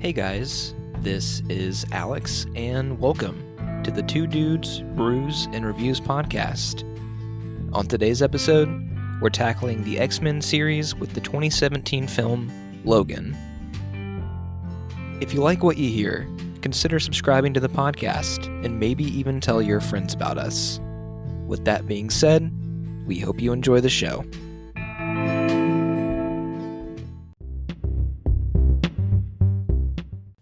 Hey guys, this is Alex, and welcome to the Two Dudes, Brews, and Reviews podcast. On today's episode, we're tackling the X-Men series with the 2017 film Logan. If you like what you hear, consider subscribing to the podcast and maybe even tell your friends about us. With that being said, we hope you enjoy the show.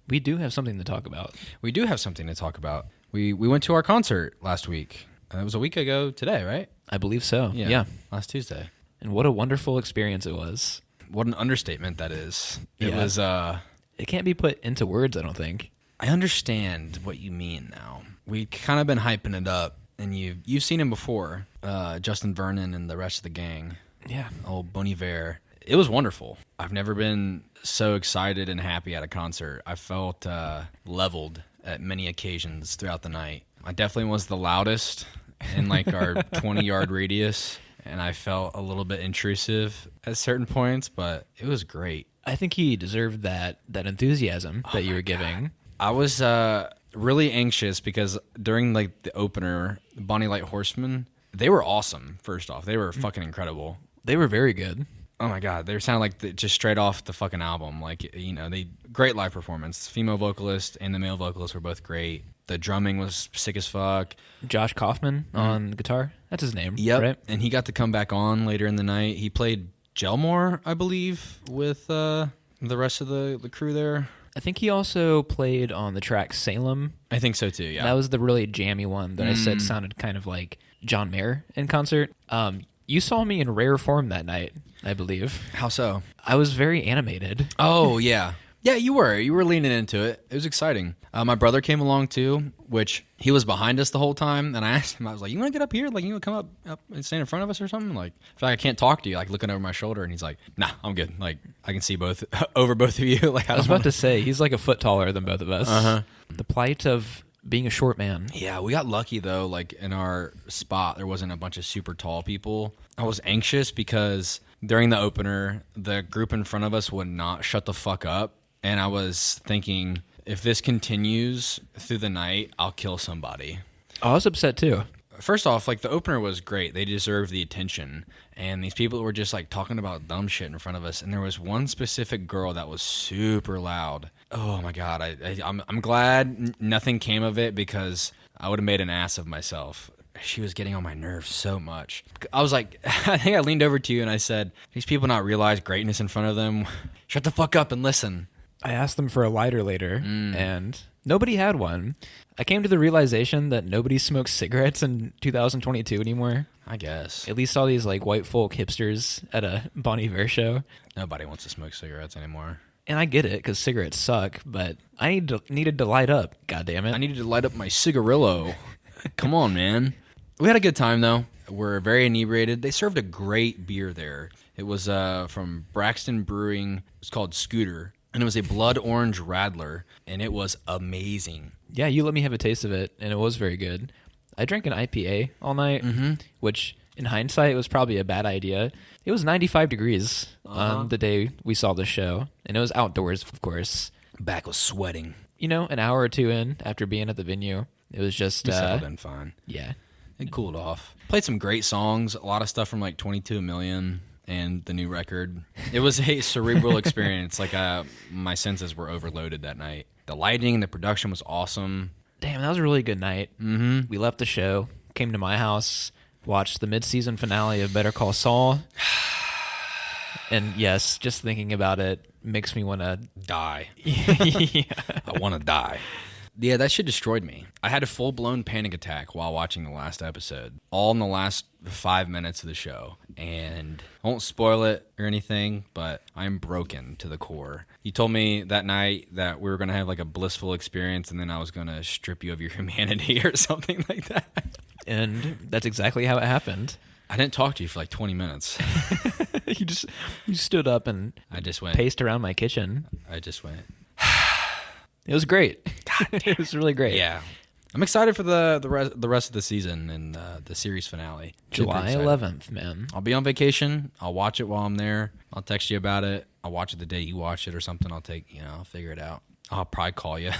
We do have something to talk about. We do have something to talk about. We went to our concert last week. It was a week ago today, right? I believe so. Yeah. Last Tuesday. And what a wonderful experience it was. What an understatement that is. It Yeah. was, It can't be put into words, I don't think. I understand what you mean now. We kind of been hyping it up, and you've seen him before, Justin Vernon and the rest of the gang. Yeah. Old Bon Iver. It was wonderful. I've never been so excited and happy at a concert. I felt leveled at many occasions throughout the night. I definitely was the loudest in like our 20-yard radius, and I felt a little bit intrusive at certain points, but it was great. I think he deserved that enthusiasm that you were giving. I was really anxious because during like the opener, Bonnie Light Horseman, they were awesome. First off, they were fucking incredible. They were very good. Oh my god, they sound like just straight off the fucking album. Like, you know, great live performance. Female vocalist and the male vocalist were both great. The drumming was sick as fuck. Josh Kaufman on guitar. That's his name. Yep. Right? And he got to come back on later in the night. He played Gelmore, I believe, with the rest of the crew there. I think he also played on the track Salem. I think so too, yeah. That was the really jammy one that I said sounded kind of like John Mayer in concert. You saw me in rare form that night, I believe. How so? I was very animated. Oh, yeah. Yeah, you were. You were leaning into it. It was exciting. My brother came along too, which he was behind us the whole time. And I asked him, I was like, you want to get up here? Like, you want to come up and stand in front of us or something? Like, I feel like I can't talk to you, like looking over my shoulder. And he's like, nah, I'm good. Like, I can see both over both of you. Like, I was about to say, he's like a foot taller than both of us. Uh-huh. The plight of being a short man. Yeah, we got lucky though. Like in our spot, there wasn't a bunch of super tall people. I was anxious because during the opener, the group in front of us would not shut the fuck up. And I was thinking, if this continues through the night, I'll kill somebody. I was upset too. First off, like the opener was great. They deserved the attention. And these people were just like talking about dumb shit in front of us. And there was one specific girl that was super loud. Oh my God. I'm glad nothing came of it because I would have made an ass of myself. She was getting on my nerves so much. I was like, I think I leaned over to you and I said, these people not realize greatness in front of them. Shut the fuck up and listen. I asked them for a lighter later, and nobody had one. I came to the realization that nobody smokes cigarettes in 2022 anymore. I guess. At least all these like white folk hipsters at a Bon Iver show. Nobody wants to smoke cigarettes anymore. And I get it, because cigarettes suck, but I needed to light up, goddammit. I needed to light up my cigarillo. Come on, man. We had a good time, though. We're very inebriated. They served a great beer there. It was from Braxton Brewing. It's called Scooter. And it was a blood orange Radler, and it was amazing. Yeah, you let me have a taste of it, and it was very good. I drank an IPA all night, which in hindsight was probably a bad idea. It was 95 degrees on the day we saw the show, and it was outdoors, of course. Back was sweating. You know, an hour or two in after being at the venue, it was just... We settled in fine. Yeah. It cooled off. Played some great songs, a lot of stuff from like 22 Million and the new record. It was a cerebral experience. Like my senses were overloaded that night. The lighting and the production was awesome. Damn, that was a really good night. Mm-hmm. We left the show, came to my house, watched the mid-season finale of Better Call Saul. And yes, just thinking about it makes me want to... Die. Yeah. I want to die. Yeah, that shit destroyed me. I had a full-blown panic attack while watching the last episode, all in the last 5 minutes of the show. And I won't spoil it or anything, but I'm broken to the core. You told me that night that we were going to have like a blissful experience, and then I was going to strip you of your humanity or something like that. And that's exactly how it happened. I didn't talk to you for like 20 minutes. You stood up and I just went, paced around my kitchen. I just went. It was great. It was really great. Yeah. I'm excited for the rest of the season and the series finale. July 11th, man. I'll be on vacation. I'll watch it while I'm there. I'll text you about it. I'll watch it the day you watch it or something. I'll figure it out. I'll probably call you.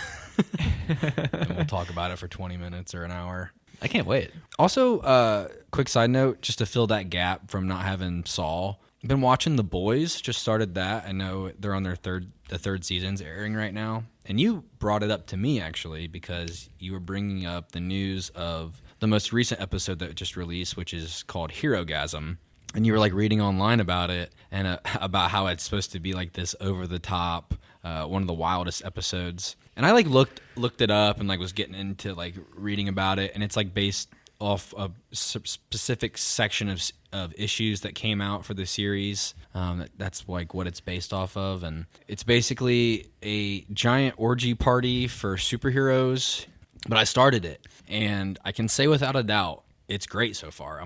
And we'll talk about it for 20 minutes or an hour. I can't wait. Also, quick side note, just to fill that gap from not having Saul. I've been watching The Boys. Just started that. I know they're on the third season's airing right now. And you brought it up to me, actually, because you were bringing up the news of the most recent episode that just released, which is called Herogasm. And you were like reading online about it and about how it's supposed to be like this over the top, one of the wildest episodes. And I like looked it up and like was getting into like reading about it, and it's like based off a specific section of issues that came out for the series. That's like what it's based off of, and it's basically a giant orgy party for superheroes. But I started it, and I can say without a doubt, it's great so far.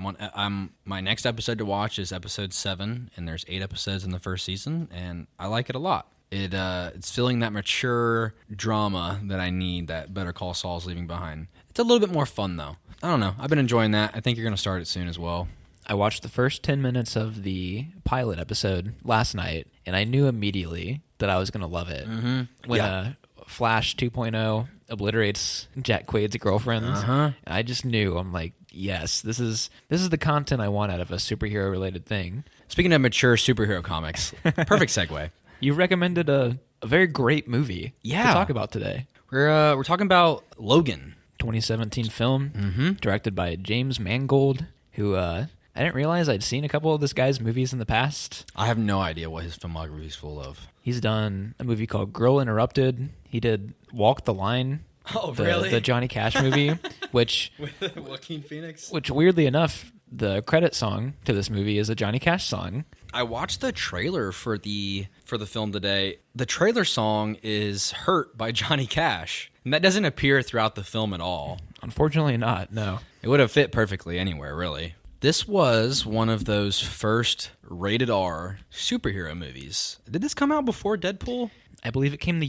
My next episode to watch is episode 7, and there's 8 episodes in the first season, and I like it a lot. It's filling that mature drama that I need, that Better Call Saul's leaving behind. It's a little bit more fun, though. I don't know. I've been enjoying that. I think you're going to start it soon as well. I watched the first 10 minutes of the pilot episode last night, and I knew immediately that I was going to love it. Mm-hmm. When Flash 2.0 obliterates Jack Quaid's girlfriends, I just knew. I'm like, yes, this is the content I want out of a superhero-related thing. Speaking of mature superhero comics, perfect segue. You recommended a very great movie to talk about today. We're talking about Logan. 2017 film, directed by James Mangold, who I didn't realize I'd seen a couple of this guy's movies in the past. I have no idea what his filmography is full of. He's done a movie called Girl Interrupted. He did Walk the Line. Oh, really? The Johnny Cash movie, which with Joaquin Phoenix. Which weirdly enough, the credit song to this movie is a Johnny Cash song. I watched the trailer for the film today. The trailer song is "Hurt" by Johnny Cash, and that doesn't appear throughout the film at all. Unfortunately not, no. It would have fit perfectly anywhere, really. This was one of those first rated R superhero movies. Did this come out before Deadpool? I believe it came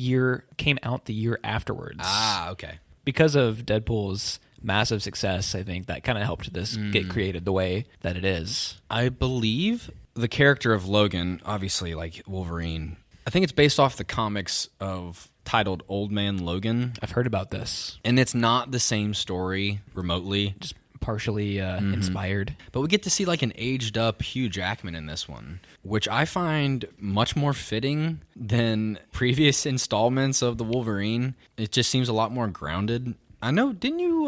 out the year afterwards. Ah, okay. Because of Deadpool's massive success, I think that kind of helped this get created the way that it is. I believe the character of Logan, obviously like Wolverine, I think it's based off the comics titled Old Man Logan. I've heard about this. And it's not the same story remotely. Just partially inspired. But we get to see like an aged up Hugh Jackman in this one, which I find much more fitting than previous installments of the Wolverine. It just seems a lot more grounded. I know, didn't you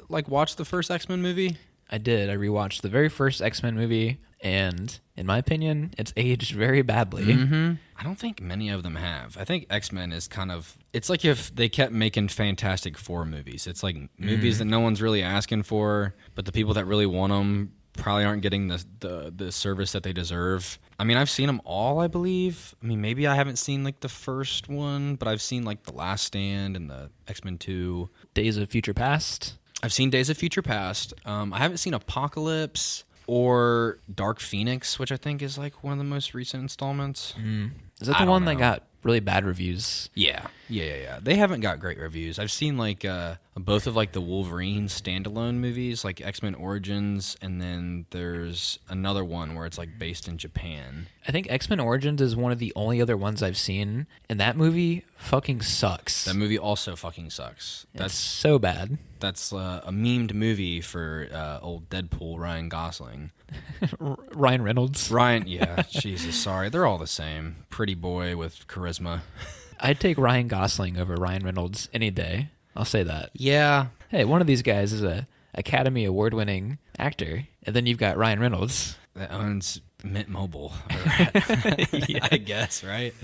watch the first X-Men movie? I did. I rewatched the very first X-Men movie, and in my opinion, it's aged very badly. Mm-hmm. I don't think many of them have. I think X-Men is it's like if they kept making Fantastic Four movies. It's like movies that no one's really asking for, but the people that really want them probably aren't getting the service that they deserve. I mean, I've seen them all, I believe. I mean, maybe I haven't seen like the first one, but I've seen like The Last Stand and the X-Men 2. Days of Future Past. I've seen Days of Future Past. I haven't seen Apocalypse or Dark Phoenix, which I think is like one of the most recent installments. Is that the one that got really bad reviews? Yeah. They haven't got great reviews. I've seen like both of like the Wolverine standalone movies, like X-Men Origins, and then there's another one where it's like based in Japan. I think X-Men Origins is one of the only other ones I've seen, and that movie fucking sucks. That movie also fucking sucks. That's so bad. That's a memed movie for old Deadpool Ryan Gosling. Ryan Reynolds. Yeah, Jesus, sorry. They're all the same. Pretty boy with charisma. I'd take Ryan Gosling over Ryan Reynolds any day. I'll say that. Yeah. Hey, one of these guys is a Academy Award-winning actor, and then you've got Ryan Reynolds. That owns Mint Mobile, I guess, right?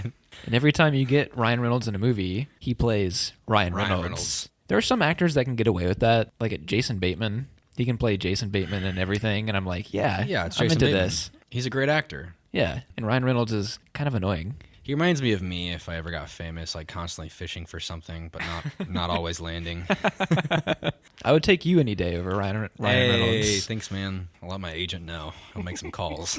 And every time you get Ryan Reynolds in a movie, he plays Ryan Reynolds. There are some actors that can get away with that, like Jason Bateman. He can play Jason Bateman and everything, and I'm like, it's I'm Jason into Bateman. this. He's a great actor. Yeah, and Ryan Reynolds is kind of annoying. He reminds me of me if I ever got famous, like constantly fishing for something, but not always landing. I would take you any day over Ryan Reynolds. Hey, thanks, man. I'll let my agent know. I'll make some calls.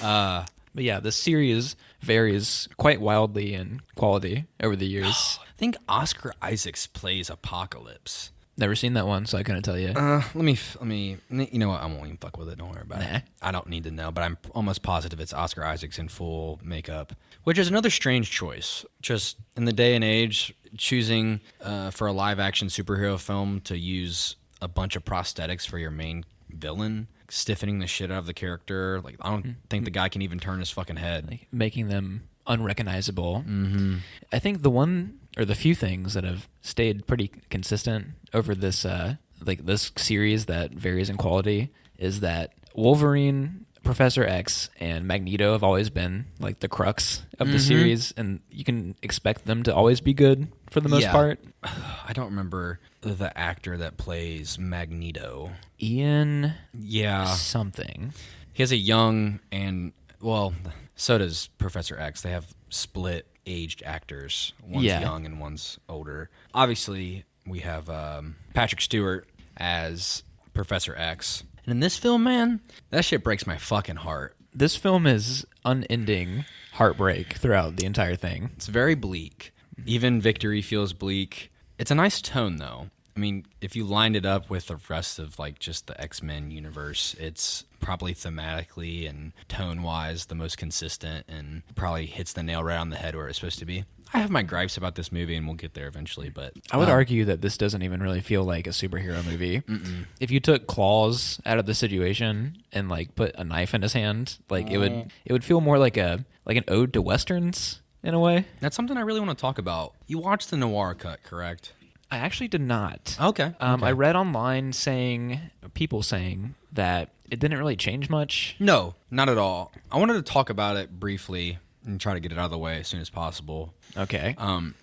But yeah, the series varies quite wildly in quality over the years. I think Oscar Isaacs plays Apocalypse. Never seen that one, so I couldn't tell you. Let me. You know what? I won't even fuck with it. Don't worry about it. I don't need to know, but I'm almost positive it's Oscar Isaacs in full makeup, which is another strange choice. Just in the day and age, choosing for a live action superhero film to use a bunch of prosthetics for your main villain, stiffening the shit out of the character. Like, I don't think the guy can even turn his fucking head. Like, making them unrecognizable. Mm-hmm. I think the one or the few things that have stayed pretty consistent over this this series that varies in quality is that Wolverine, Professor X, and Magneto have always been like the crux of the series, and you can expect them to always be good for the most part. I don't remember the actor that plays Magneto. Ian something. He has a young and, well, so does Professor X. They have split aged actors. One's young and one's older. Obviously, we have Patrick Stewart as Professor X. And in this film, man, that shit breaks my fucking heart. This film is unending heartbreak throughout the entire thing. It's very bleak. Even victory feels bleak. It's a nice tone, though. I mean, if you lined it up with the rest of like just the X-Men universe, it's probably thematically and tone-wise the most consistent and probably hits the nail right on the head where it's supposed to be. I have my gripes about this movie, and we'll get there eventually, but I would argue that this doesn't even really feel like a superhero movie. If you took Claws out of the situation and like put a knife in his hand, like it would feel more like an ode to westerns in a way. That's something I really want to talk about. You watched the noir cut, correct? I actually did not. Okay. I read online people saying that it didn't really change much. No, not at all. I wanted to talk about it briefly and try to get it out of the way as soon as possible. Okay.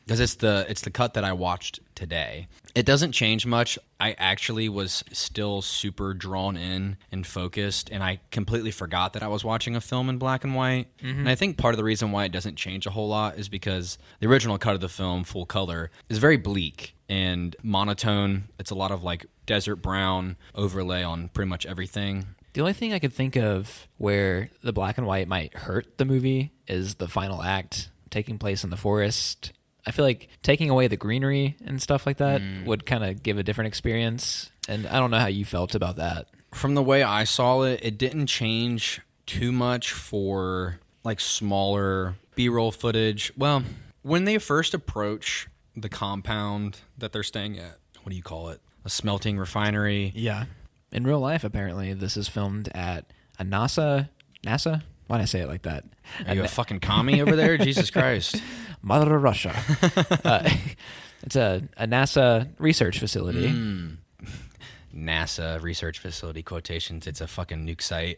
Because it's the cut that I watched today. It doesn't change much. I actually was still super drawn in and focused, and I completely forgot that I was watching a film in black and white. Mm-hmm. And I think part of the reason why it doesn't change a whole lot is because the original cut of the film, full color, is very bleak and monotone. It's a lot of like desert brown overlay on pretty much everything. The only thing I could think of where the black and white might hurt the movie is the final act taking place in the forest. I feel like taking away the greenery and stuff like that would kind of give a different experience. And I don't know how you felt about that. From the way I saw it, it didn't change too much for like smaller B-roll footage. Well, when they first approach the compound that they're staying at, what do you call it? A smelting refinery. Yeah. In real life, apparently, this is filmed at a NASA? Why'd I say it like that? Are you a fucking commie over there? Jesus Christ. Mother Russia. It's a NASA research facility. NASA research facility quotations. It's a fucking nuke site.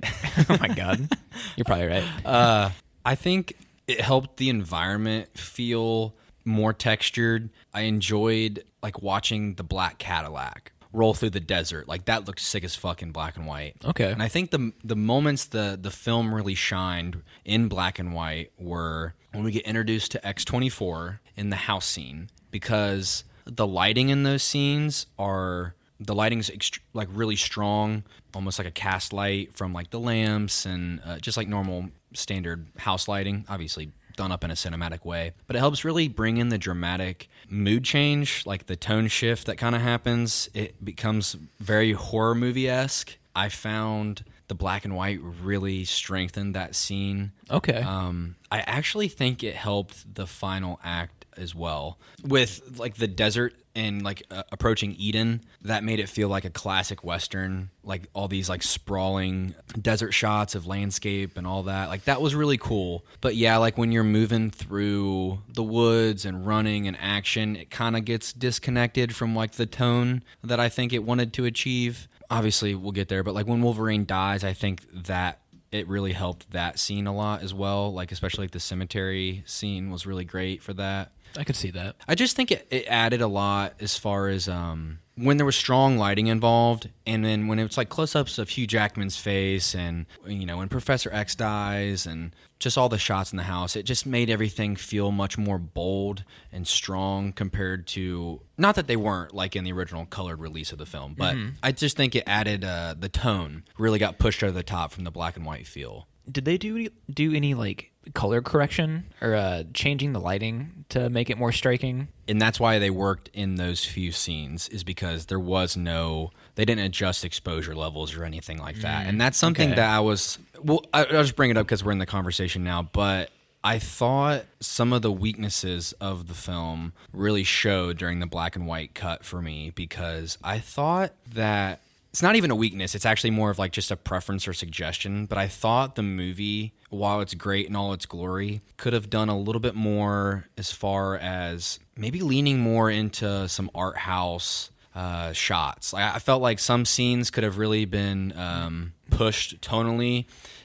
Oh my God. You're probably right. I think it helped the environment feel more textured. I enjoyed like watching the black Cadillac roll through the desert. Like that looked sick as fuck in black and white. Okay. And I think the moments the film really shined in black and white were when we get introduced to X-24 in the house scene, because the lighting in those scenes the lighting's like really strong, almost like a cast light from like the lamps and just like normal standard house lighting, obviously done up in a cinematic way, but it helps really bring in the dramatic mood change, like the tone shift that kind of happens. It becomes very horror movie-esque. I found the black and white really strengthened that scene. Okay. I actually think it helped the final act as well, with like the desert and like approaching Eden. That made it feel like a classic Western, like all these like sprawling desert shots of landscape and all that. Like that was really cool. But yeah, like when you're moving through the woods and running and action, it kind of gets disconnected from like the tone that I think it wanted to achieve. Obviously we'll get there, but like when Wolverine dies, I think that it really helped that scene a lot as well. Like especially like the cemetery scene was really great for that. I could see that. I just think it added a lot as far as when there was strong lighting involved, and then when it's like close-ups of Hugh Jackman's face, and you know when Professor X dies, and just all the shots in the house, it just made everything feel much more bold and strong compared to, not that they weren't like in the original colored release of the film, but I just think it added the tone really got pushed over the top from the black and white feel. Did they do any like color correction or changing the lighting to make it more striking? And that's why they worked in those few scenes, is because there was they didn't adjust exposure levels or anything like that. And that's something that I'll just bring it up because we're in the conversation now, but I thought some of the weaknesses of the film really showed during the black and white cut for me, because I thought that it's not even a weakness. It's actually more of like just a preference or suggestion. But I thought the movie, while it's great in all its glory, could have done a little bit more as far as maybe leaning more into some art house shots. I felt like some scenes could have really been pushed tonally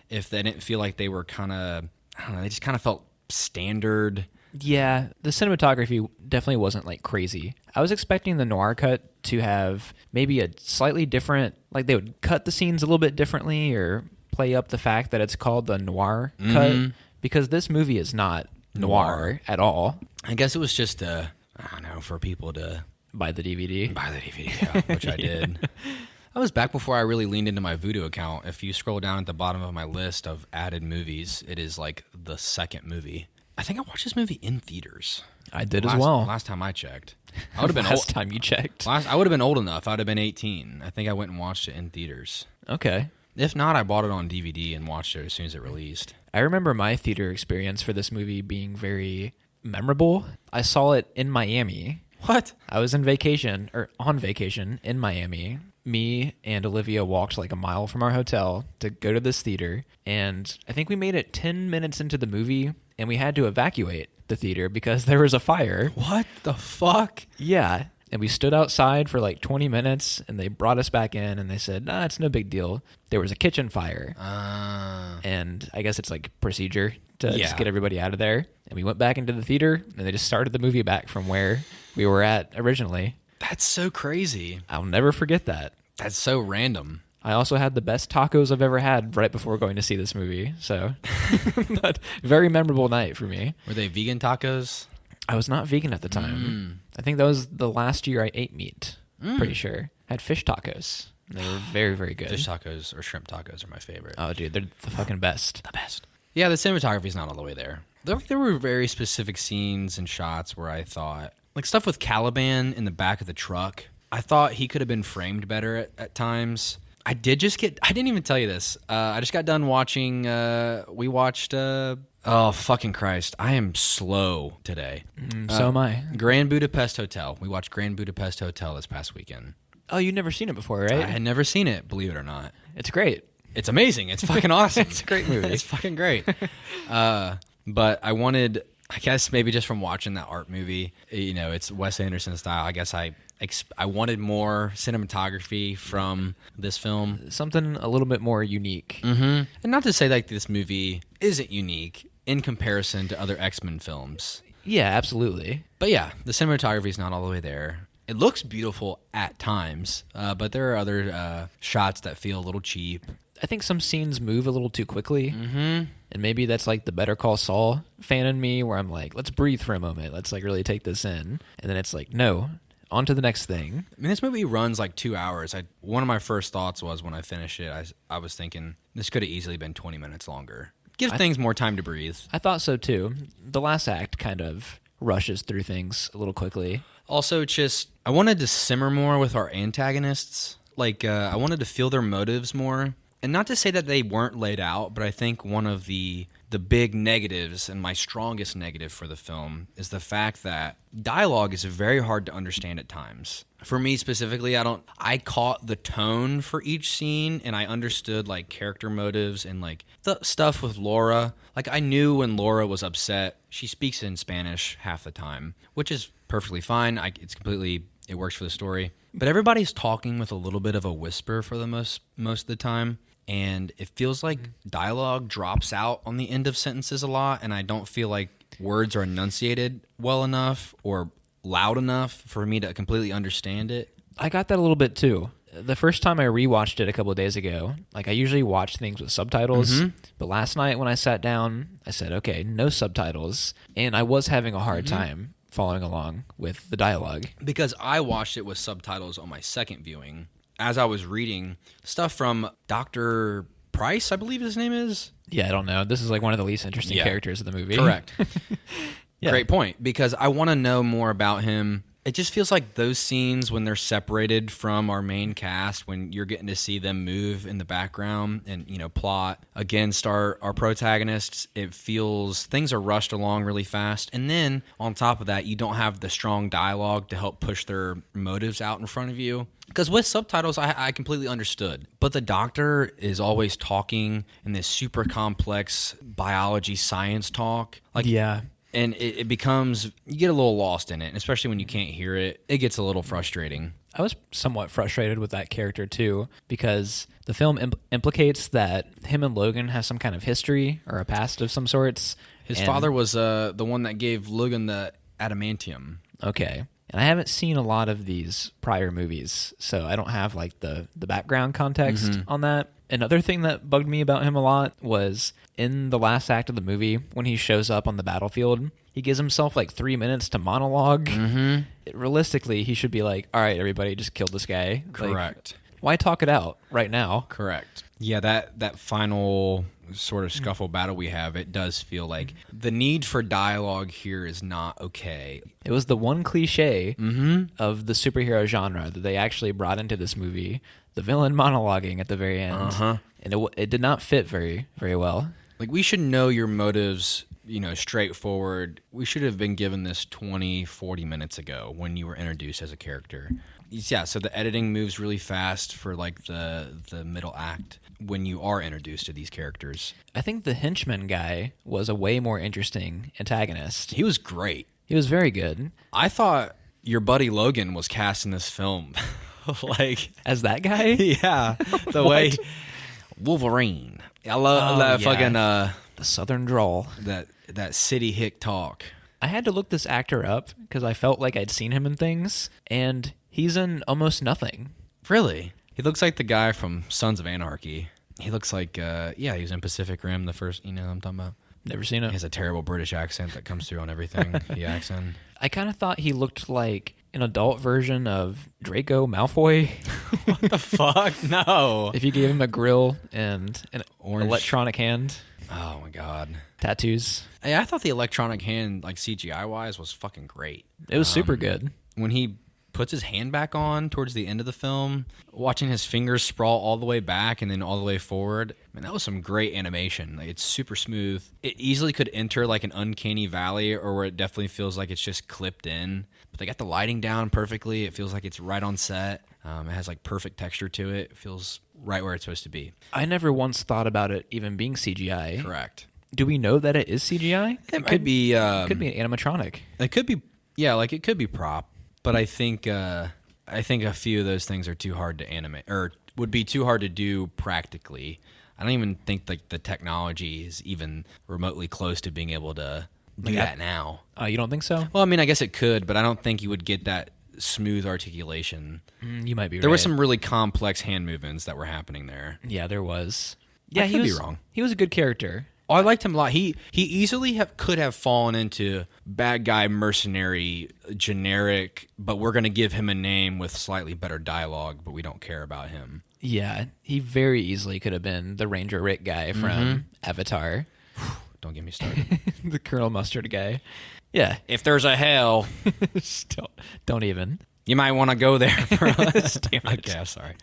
if they didn't feel like they were kind of, I don't know, they just kind of felt standard. Yeah, the cinematography definitely wasn't like crazy. I was expecting the noir cut to have maybe a slightly different, like they would cut the scenes a little bit differently or play up the fact that it's called the noir cut, because this movie is not noir at all. I guess it was just, I don't know, for people to buy the DVD. Yeah, which I did. I was back before I really leaned into my Vudu account. If you scroll down at the bottom of my list of added movies, it is like the second movie. I think I watched this movie in theaters. I did as well. Last time I checked. I would have been last time you checked. I would have been old enough. I would have been 18. I think I went and watched it in theaters. Okay. If not, I bought it on DVD and watched it as soon as it released. I remember my theater experience for this movie being very memorable. I saw it in Miami. What? I was on vacation in Miami. Me and Olivia walked like a mile from our hotel to go to this theater, and I think we made it 10 minutes into the movie, and we had to evacuate the theater because there was a fire. What the fuck? Yeah. And we stood outside for like 20 minutes, and they brought us back in, and they said, nah, it's no big deal. There was a kitchen fire. And I guess it's like procedure to just get everybody out of there. And we went back into the theater, and they just started the movie back from where we were at originally. That's so crazy. I'll never forget that. That's so random. I also had the best tacos I've ever had right before going to see this movie. So, very memorable night for me. Were they vegan tacos? I was not vegan at the time. I think that was the last year I ate meat. Pretty sure. I had fish tacos. They were very, very good. Fish tacos or shrimp tacos are my favorite. Oh, dude, they're the fucking best. The best. Yeah, the cinematography's not all the way there. There were very specific scenes and shots where I thought, like stuff with Caliban in the back of the truck, I thought he could have been framed better at times. I didn't even tell you this. I just got done watching, we watched, oh, fucking Christ. I am slow today. So am I. Grand Budapest Hotel. We watched Grand Budapest Hotel this past weekend. Oh, you've never seen it before, right? I had never seen it, believe it or not. It's great. It's amazing. It's fucking awesome. It's a great movie. It's fucking great. But I wanted, I guess maybe just from watching that art movie, you know, it's Wes Anderson style. I guess I wanted more cinematography from this film. Something a little bit more unique. And not to say like this movie isn't unique in comparison to other X-Men films. Yeah, absolutely. But yeah, the cinematography is not all the way there. It looks beautiful at times, but there are other shots that feel a little cheap. I think some scenes move a little too quickly. And maybe that's like the Better Call Saul fan in me, where I'm like, let's breathe for a moment. Let's like really take this in. And then it's like, no, on to the next thing. I mean, this movie runs like 2 hours. One of my first thoughts was when I finished it, I was thinking this could have easily been 20 minutes longer. Give things more time to breathe. I thought so too. The last act kind of rushes through things a little quickly. Also, I wanted to simmer more with our antagonists. Like, I wanted to feel their motives more. And not to say that they weren't laid out, but I think one of the big negatives, and my strongest negative for the film, is the fact that dialogue is very hard to understand at times. For me specifically, I caught the tone for each scene, and I understood like character motives and like the stuff with Laura. Like I knew when Laura was upset. She speaks in Spanish half the time, which is perfectly fine. It works for the story. But everybody's talking with a little bit of a whisper for the most of the time. And it feels like dialogue drops out on the end of sentences a lot, and I don't feel like words are enunciated well enough or loud enough for me to completely understand it. I got that a little bit too. The first time I rewatched it a couple of days ago, like I usually watch things with subtitles, but last night when I sat down, I said, okay, no subtitles, and I was having a hard time following along with the dialogue. Because I watched it with subtitles on my second viewing. As I was reading stuff from Dr. Price, I believe his name is. Yeah, I don't know. This is like one of the least interesting characters of the movie. Correct. Yeah. Great point, because I want to know more about him. It just feels like those scenes when they're separated from our main cast, when you're getting to see them move in the background and, plot against our protagonists, it feels things are rushed along really fast. And then on top of that, you don't have the strong dialogue to help push their motives out in front of you. Because with subtitles, I completely understood. But the doctor is always talking in this super complex biology science talk. Yeah. And it becomes, you get a little lost in it, especially when you can't hear it. It gets a little frustrating. I was somewhat frustrated with that character too, because the film implicates that him and Logan have some kind of history or a past of some sorts. His father was the one that gave Logan the adamantium. Okay. And I haven't seen a lot of these prior movies, so I don't have like the background context on that. Another thing that bugged me about him a lot was in the last act of the movie, when he shows up on the battlefield, he gives himself like 3 minutes to monologue. Realistically, he should be like, all right, everybody, just kill this guy. Correct. Like, why talk it out right now? Correct. Yeah, that final sort of scuffle battle we have, it does feel like the need for dialogue here is not okay. It was the one cliche of the superhero genre that they actually brought into this movie, the villain monologuing at the very end. And it did not fit very, very well. Like, we should know your motives, straightforward. We should have been given this 20, 40 minutes ago when you were introduced as a character. Yeah, so the editing moves really fast for, like, the middle act when you are introduced to these characters. I think the henchman guy was a way more interesting antagonist. He was great. He was very good. I thought your buddy Logan was cast in this film. Like, as that guy? Yeah. The way Wolverine. I love that fucking the southern drawl. That city hick talk. I had to look this actor up because I felt like I'd seen him in things, and he's in almost nothing. Really? He looks like the guy from Sons of Anarchy. He looks like, he was in Pacific Rim, the first, I'm talking about. Never seen it. He has a terrible British accent that comes through on everything he acts in. I kind of thought he looked like an adult version of Draco Malfoy. What the fuck? No. If you gave him a grill and an electronic hand. Oh my god. Tattoos. Hey, I thought the electronic hand, like CGI-wise, was fucking great. It was super good. When he puts his hand back on towards the end of the film, watching his fingers sprawl all the way back and then all the way forward, man, that was some great animation. Like, it's super smooth. It easily could enter like an uncanny valley, or where it definitely feels like it's just clipped in. But they got the lighting down perfectly. It feels like it's right on set. It has like perfect texture to it. It feels right where it's supposed to be. I never once thought about it even being CGI. Correct. Do we know that it is CGI? It could be. It could be an animatronic. It could be. Yeah, like it could be prop. But I think a few of those things are too hard to animate, or would be too hard to do practically. I don't even think like the technology is even remotely close to being able to do that now. You don't think so? Well, I mean, I guess it could, but I don't think you would get that smooth articulation. You might be right. There were some really complex hand movements that were happening there. Yeah, there was. Yeah, I could be wrong. He was a good character. Oh, I liked him a lot. He easily could have fallen into bad guy, mercenary, generic, but we're going to give him a name with slightly better dialogue, but we don't care about him. Yeah, he very easily could have been the Ranger Rick guy from Avatar. Don't get me started. The Colonel Mustard guy. Yeah. If there's a hell, don't even. You might want to go there for us. Damn it. Okay, I'm sorry.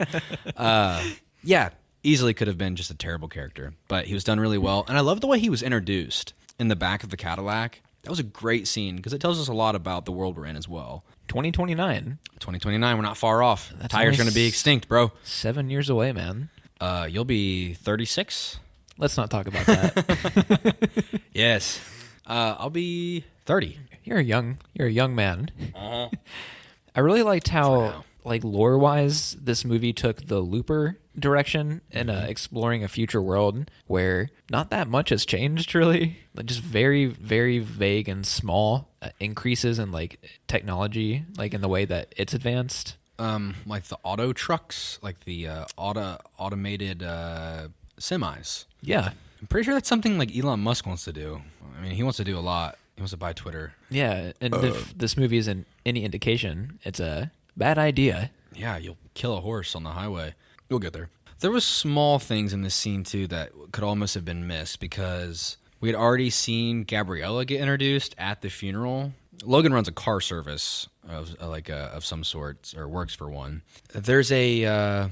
Yeah. Easily could have been just a terrible character, but he was done really well. And I love the way he was introduced in the back of the Cadillac. That was a great scene because it tells us a lot about the world we're in as well. 2029. 2029, we're not far off. That's Tire's going to be extinct, bro. 7 years away, man. You'll be 36? Let's not talk about that. Yes. I'll be 30. You're a young man. I really liked how, like, lore-wise, this movie took the Looper direction and exploring a future world where not that much has changed, really. Like, just very, very vague and small increases in, like, technology, like, in the way that it's advanced. Like the auto trucks, like the automated semis. Yeah. I'm pretty sure that's something like Elon Musk wants to do. I mean, he wants to do a lot. He wants to buy Twitter. Yeah, and if this movie isn't any indication, it's a bad idea. Yeah, you'll kill a horse on the highway. You'll get there. There was small things in this scene too that could almost have been missed because we had already seen Gabriella get introduced at the funeral. Logan runs a car service of some sort, or works for one. There's a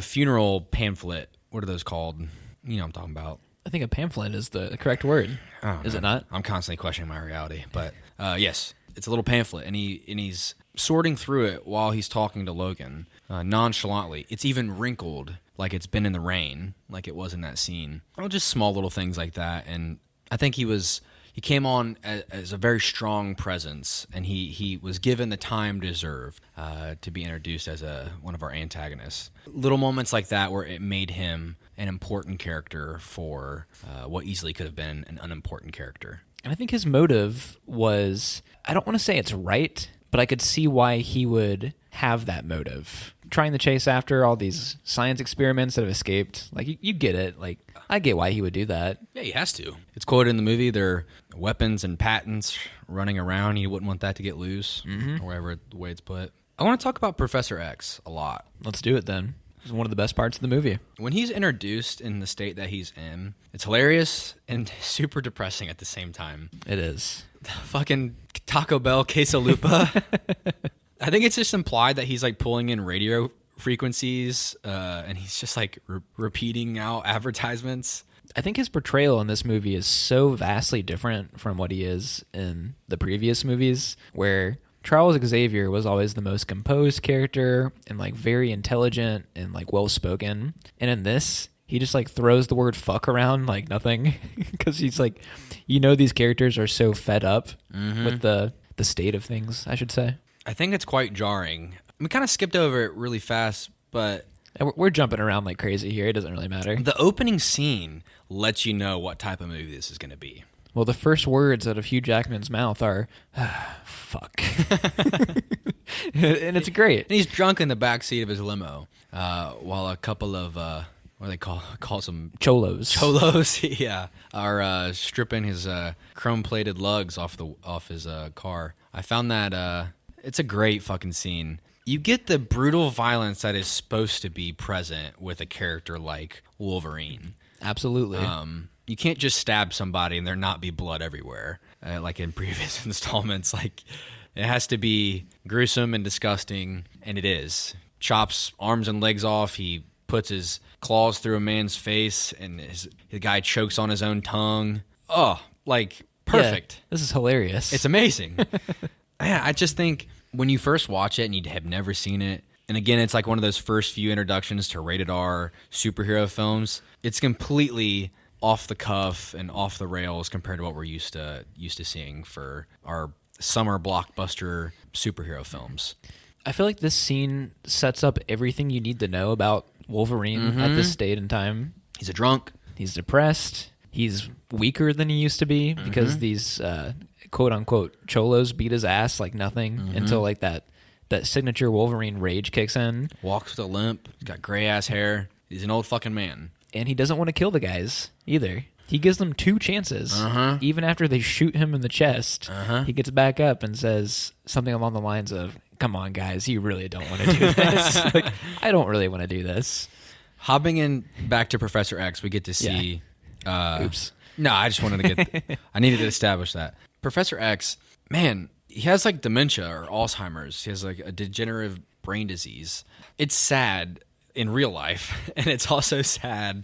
funeral pamphlet. What are those called? You know what I'm talking about. I think a pamphlet is the correct word. Oh, is it not? I'm constantly questioning my reality, but yes, it's a little pamphlet, and he's sorting through it while he's talking to Logan nonchalantly. It's even wrinkled, like it's been in the rain, like it was in that scene. Well, just small little things like that, and I think he came on as a very strong presence, and he was given the time deserved to be introduced as one of our antagonists. Little moments like that where it made him an important character for what easily could have been an unimportant character. And I think his motive was, I don't want to say it's right, but I could see why he would have that motive. Trying to chase after all these science experiments that have escaped. Like, you get it. Like, I get why he would do that. Yeah, he has to. It's quoted in the movie. There are weapons and patents running around. You wouldn't want that to get loose, or whatever the way it's put. I want to talk about Professor X a lot. Let's do it then. It's one of the best parts of the movie. When he's introduced in the state that he's in, it's hilarious and super depressing at the same time. It is. Fucking Taco Bell quesalupa. I think it's just implied that he's like pulling in radio frequencies and he's just like repeating out advertisements. I think his portrayal in this movie is so vastly different from what he is in the previous movies, where Charles Xavier was always the most composed character and like very intelligent and like well-spoken. And in this, he just like throws the word fuck around like nothing because he's like, these characters are so fed up with the state of things, I should say. I think it's quite jarring. We kind of skipped over it really fast, but we're jumping around like crazy here. It doesn't really matter. The opening scene lets you know what type of movie this is going to be. Well, the first words out of Hugh Jackman's mouth are, fuck. And it's great. And he's drunk in the backseat of his limo while a couple of, what do they call them? Cholos. Yeah. Are stripping his chrome-plated lugs off his car. I found that it's a great fucking scene. You get the brutal violence that is supposed to be present with a character like Wolverine. Absolutely. You can't just stab somebody and there not be blood everywhere, like in previous installments. Like, it has to be gruesome and disgusting, and it is. Chops arms and legs off. He puts his claws through a man's face, and the guy chokes on his own tongue. Oh, like, perfect. Yeah, this is hilarious. It's amazing. Yeah, I just think when you first watch it and you have never seen it, and again, it's like one of those first few introductions to rated R superhero films, it's completely off the cuff and off the rails compared to what we're used to seeing for our summer blockbuster superhero films. I feel like this scene sets up everything you need to know about Wolverine at this state in time. He's a drunk. He's depressed. He's weaker than he used to be because these quote-unquote cholos beat his ass like nothing until like that signature Wolverine rage kicks in. Walks with a limp. He's got gray-ass hair. He's an old fucking man. And he doesn't want to kill the guys either. He gives them 2 chances. Even after they shoot him in the chest, he gets back up and says something along the lines of, come on, guys, you really don't want to do this. Like, I don't really want to do this. Hopping in back to Professor X, we get to see... Oops. No, I just wanted to get... I needed to establish that. Professor X, man, he has like dementia or Alzheimer's. He has like a degenerative brain disease. It's sad in real life, and it's also sad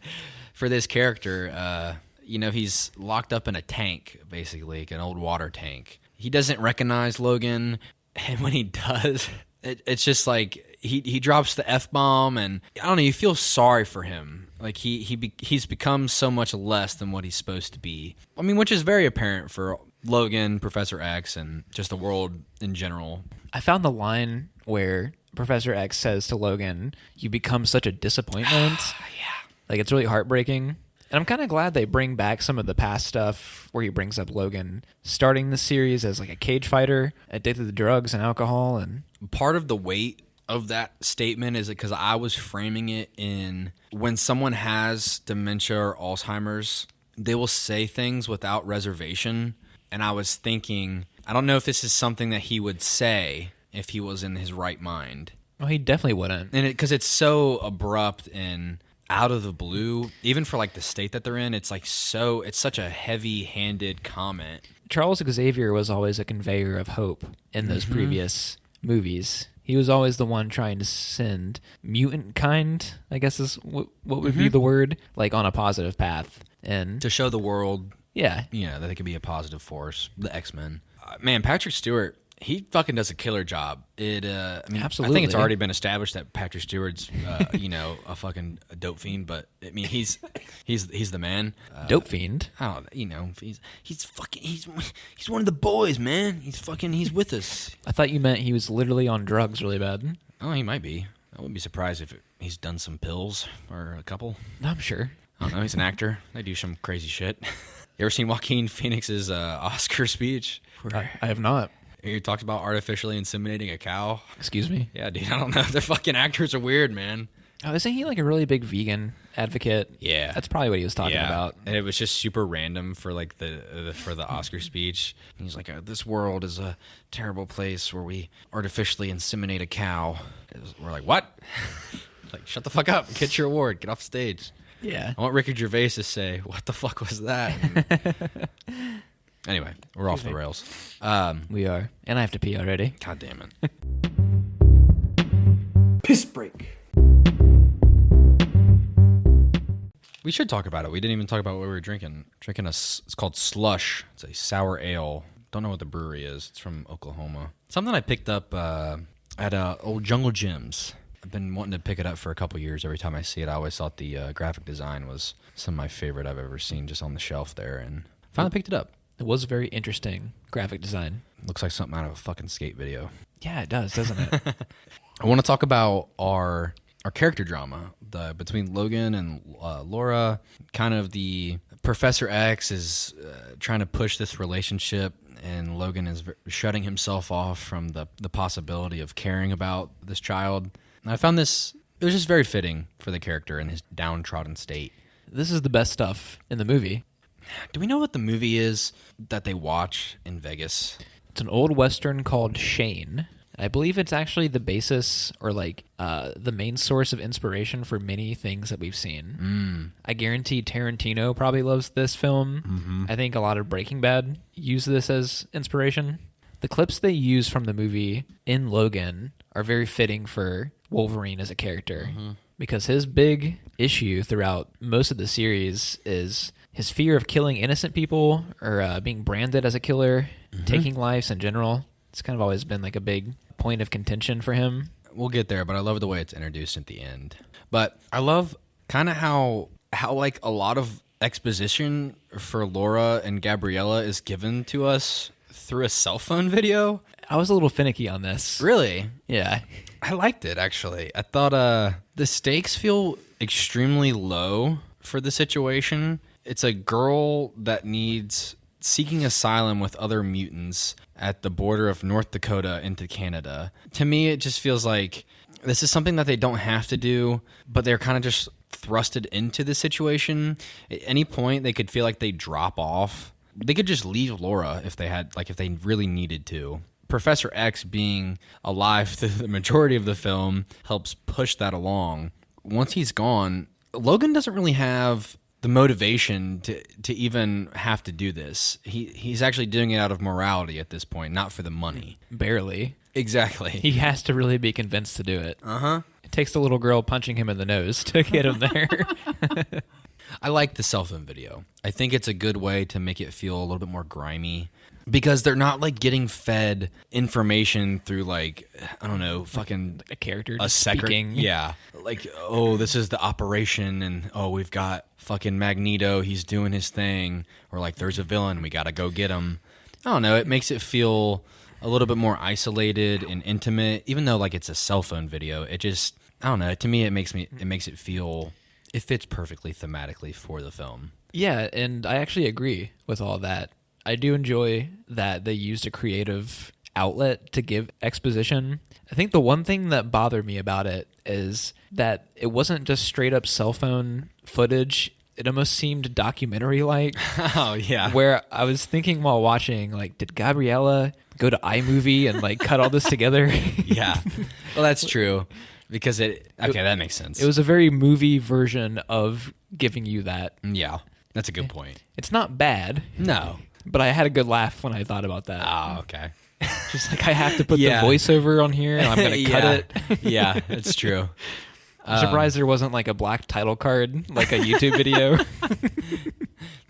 for this character. He's locked up in a tank, basically, like an old water tank. He doesn't recognize Logan, and when he does, it's just like he drops the F-bomb, and I don't know, you feel sorry for him. Like he's become so much less than what he's supposed to be. I mean, which is very apparent for Logan, Professor X, and just the world in general. I found the line where Professor X says to Logan, "You become such a disappointment." Yeah. Like, it's really heartbreaking. And I'm kind of glad they bring back some of the past stuff where he brings up Logan starting the series as like a cage fighter, addicted to drugs and alcohol. And part of the weight of that statement is because I was framing it in when someone has dementia or Alzheimer's, they will say things without reservation. And I was thinking, I don't know if this is something that he would say if he was in his right mind. Well, he definitely wouldn't. And because it's so abrupt and out of the blue, even for like the state that they're in. It's like it's such a heavy-handed comment. Charles Xavier was always a conveyor of hope in those previous movies. He was always the one trying to send mutant kind, I guess is what would be the word, like on a positive path. And To show the world, yeah, that they could be a positive force. The X-Men. Man, Patrick Stewart, he fucking does a killer job. Absolutely. I think it's already been established that Patrick Stewart's, a fucking dope fiend. But I mean, he's the man. dope fiend. Oh, he's one of the boys, man. He's with us. I thought you meant he was literally on drugs really bad. Oh, he might be. I wouldn't be surprised if he's done some pills or a couple. I'm sure. I don't know. He's an actor. They do some crazy shit. You ever seen Joaquin Phoenix's Oscar speech? I have not. He talks about artificially inseminating a cow. Excuse me? Yeah, dude, I don't know. The fucking actors are weird, man. Oh, isn't he like a really big vegan advocate? Yeah. That's probably what he was talking about. And it was just super random for like for the Oscar speech. And he's like, this world is a terrible place where we artificially inseminate a cow. We're like, what? Like, shut the fuck up. Get your award. Get off stage. Yeah. I want Ricky Gervais to say, what the fuck was that? Anyway, we're off the rails. We are. And I have to pee already. God damn it. Piss break. We should talk about it. We didn't even talk about what we were drinking. It's called Slush. It's a sour ale. Don't know what the brewery is. It's from Oklahoma. Something I picked up at old Jungle Gyms. I've been wanting to pick it up for a couple years. Every time I see it, I always thought the graphic design was some of my favorite I've ever seen just on the shelf there. And finally picked it up. It was very interesting graphic design. Looks like something out of a fucking skate video. Yeah, it does, doesn't it? I want to talk about our character drama between Logan and Laura. Kind of the Professor X is trying to push this relationship, and Logan is shutting himself off from the possibility of caring about this child. And I found it was just very fitting for the character in his downtrodden state. This is the best stuff in the movie. Do we know what the movie is that they watch in Vegas? It's an old Western called Shane. I believe it's actually the basis or like the main source of inspiration for many things that we've seen. I guarantee Tarantino probably loves this film. I think a lot of Breaking Bad use this as inspiration. The clips they use from the movie in Logan are very fitting for Wolverine as a character because his big issue throughout most of the series is his fear of killing innocent people or being branded as a killer, taking lives in general. It's kind of always been like a big point of contention for him. We'll get there, but I love the way it's introduced at the end. But I love kind of how like a lot of exposition for Laura and Gabriella is given to us through a cell phone video. I was a little finicky on this. Really? Yeah. I liked it, actually. I thought the stakes feel extremely low for the situation. It's a girl that needs seeking asylum with other mutants at the border of North Dakota into Canada. To me, it just feels like this is something that they don't have to do, but they're kind of just thrusted into the situation. At any point, they could feel like they drop off. They could just leave Laura if they really needed to. Professor X being alive through the majority of the film helps push that along. Once he's gone, Logan doesn't really have the motivation to even have to do this. He's actually doing it out of morality at this point, not for the money. Barely. Exactly. He has to really be convinced to do it. Uh-huh. It takes the little girl punching him in the nose to get him there. I like the cell phone video. I think it's a good way to make it feel a little bit more grimy because they're not like getting fed information through like, I don't know, fucking a character a speaking. Yeah. Like, oh, this is the operation and oh, we've got fucking Magneto, he's doing his thing, or like there's a villain, we got to go get him. I don't know, it makes it feel a little bit more isolated and intimate even though like it's a cell phone video. It just, I don't know, to me it makes it feel, it fits perfectly thematically for the film. Yeah, and I actually agree with all that. I do enjoy that they used a creative outlet to give exposition. I think the one thing that bothered me about it is that it wasn't just straight up cell phone footage. It almost seemed documentary-like. Oh, yeah. Where I was thinking while watching, like, did Gabriella go to iMovie and, like, cut all this together? Yeah. Well, that's true. Because that makes sense. It was a very movie version of giving you that. Yeah, that's a good point. It's not bad. No. But I had a good laugh when I thought about that. Oh, okay. Just like I have to put the voiceover on here and I'm going to cut it. Yeah, it's true. I'm surprised there wasn't like a black title card, like a YouTube video.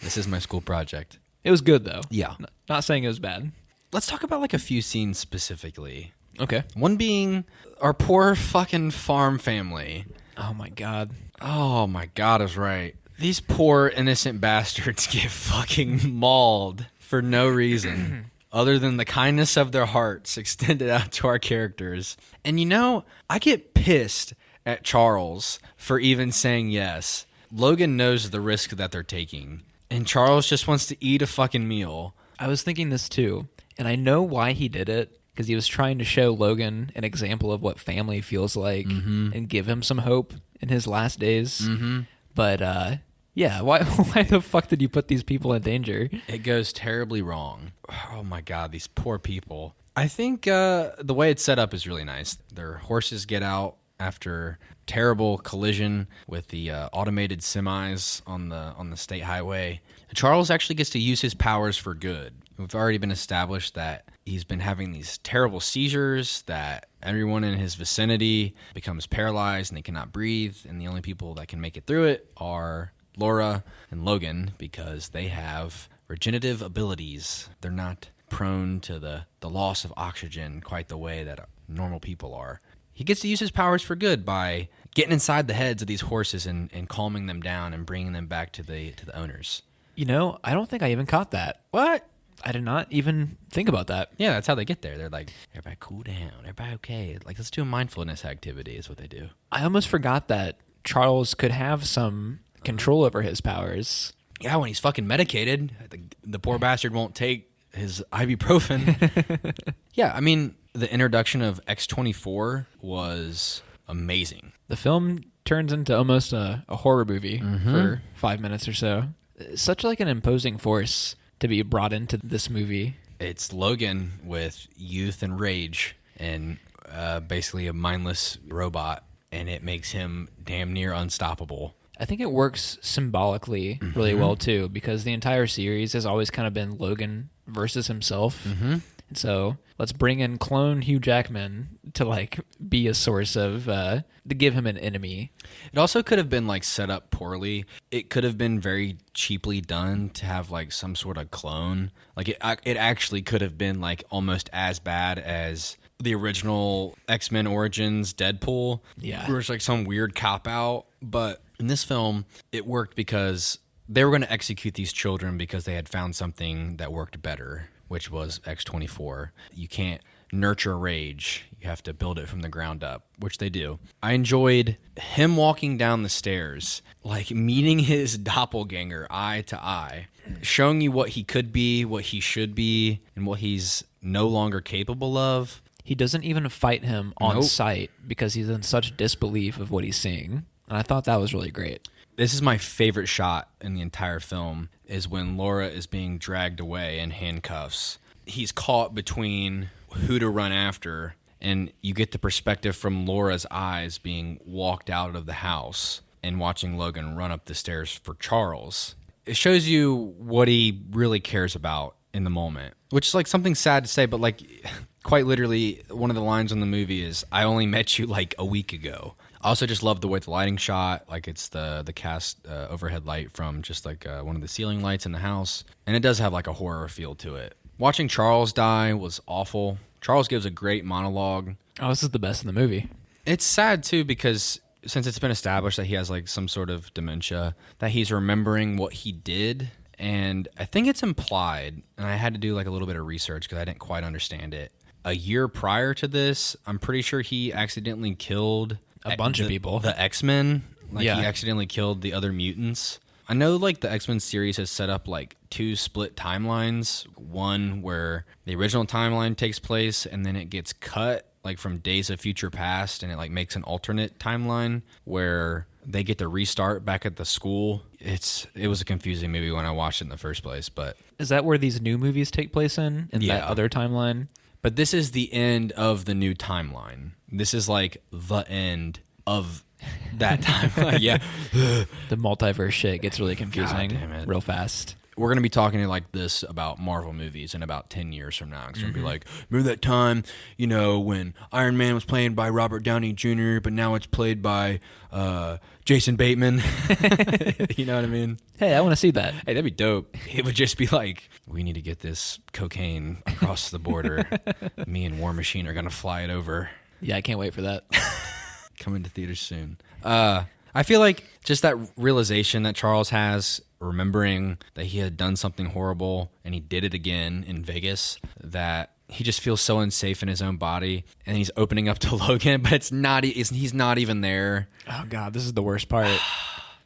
This is my school project. It was good though. Yeah. Not saying it was bad. Let's talk about like a few scenes specifically. Okay. One being our poor fucking farm family. Oh my God. Oh my God is right. These poor innocent bastards get fucking mauled for no reason other than the kindness of their hearts extended out to our characters. And you know, I get pissed at Charles for even saying yes. Logan knows the risk that they're taking, and Charles just wants to eat a fucking meal. I was thinking this too, and I know why he did it, because he was trying to show Logan an example of what family feels like and give him some hope in his last days. Mm-hmm. But yeah, why the fuck did you put these people in danger? It goes terribly wrong. Oh my God, these poor people. I think the way it's set up is really nice. Their horses get out after terrible collision with the automated semis on the state highway. Charles actually gets to use his powers for good. We've already been established that he's been having these terrible seizures, that everyone in his vicinity becomes paralyzed and they cannot breathe, and the only people that can make it through it are Laura and Logan because they have regenerative abilities. They're not prone to the loss of oxygen quite the way that normal people are. He gets to use his powers for good by getting inside the heads of these horses and calming them down and bringing them back to the owners. You know, I don't think I even caught that. What? I did not even think about that. Yeah, that's how they get there. They're like, everybody cool down, everybody okay. Like, let's do a mindfulness activity is what they do. I almost forgot that Charles could have some control over his powers. Yeah, when he's fucking medicated, the poor bastard won't take his ibuprofen. Yeah, I mean, the introduction of X-24 was amazing. The film turns into almost a horror movie for 5 minutes or so. Such like an imposing force to be brought into this movie. It's Logan with youth and rage and basically a mindless robot, and it makes him damn near unstoppable. I think it works symbolically really well too, because the entire series has always kind of been Logan versus himself. Mm-hmm. So let's bring in clone Hugh Jackman to like be a source of to give him an enemy. It also could have been like set up poorly. It could have been very cheaply done to have like some sort of clone. Like it actually could have been like almost as bad as the original X-Men Origins Deadpool. Yeah, where it's like some weird cop out. But in this film, it worked because they were going to execute these children because they had found something that worked better, which was X-24. You can't nurture rage. You have to build it from the ground up, which they do. I enjoyed him walking down the stairs, like meeting his doppelganger eye to eye, showing you what he could be, what he should be, and what he's no longer capable of. He doesn't even fight him on sight because he's in such disbelief of what he's seeing. And I thought that was really great. This is my favorite shot in the entire film, is when Laura is being dragged away in handcuffs. He's caught between who to run after, and you get the perspective from Laura's eyes being walked out of the house and watching Logan run up the stairs for Charles. It shows you what he really cares about in the moment, which is like something sad to say, but like quite literally one of the lines in the movie is, "I only met you like a week ago." I also just love the way the lighting shot, like it's the cast overhead light from just like one of the ceiling lights in the house. And it does have like a horror feel to it. Watching Charles die was awful. Charles gives a great monologue. Oh, this is the best in the movie. It's sad too because since it's been established that he has like some sort of dementia, that he's remembering what he did. And I think it's implied, and I had to do like a little bit of research because I didn't quite understand it. A year prior to this, I'm pretty sure he accidentally killed a bunch of people. The X-Men. Like Yeah. he accidentally killed the other mutants. I know like the X-Men series has set up like two split timelines. One where the original timeline takes place and then it gets cut like from Days of Future Past, and it like makes an alternate timeline where they get to restart back at the school. It was a confusing movie when I watched it in the first place, but Is that where these new movies take place in Yeah. that other timeline? But this is the end of the new timeline. this is like the end of that time. Yeah. The multiverse shit gets really confusing God damn it. real fast. We're going to be talking like this about Marvel movies in about 10 years from now. It's going to be like, remember that time, when Iron Man was played by Robert Downey Jr., but now it's played by Jason Bateman. You know what I mean? Hey, I want to see that. Hey, that'd be dope. It would just be like, we need to get this cocaine across the border. Me and War Machine are going to fly it over. Yeah, I can't wait for that. Coming to theaters soon. I feel like just that realization that Charles has, remembering that he had done something horrible and he did it again in Vegas, that he just feels so unsafe in his own body, and he's opening up to Logan, but he's not even there. Oh God, this is the worst part.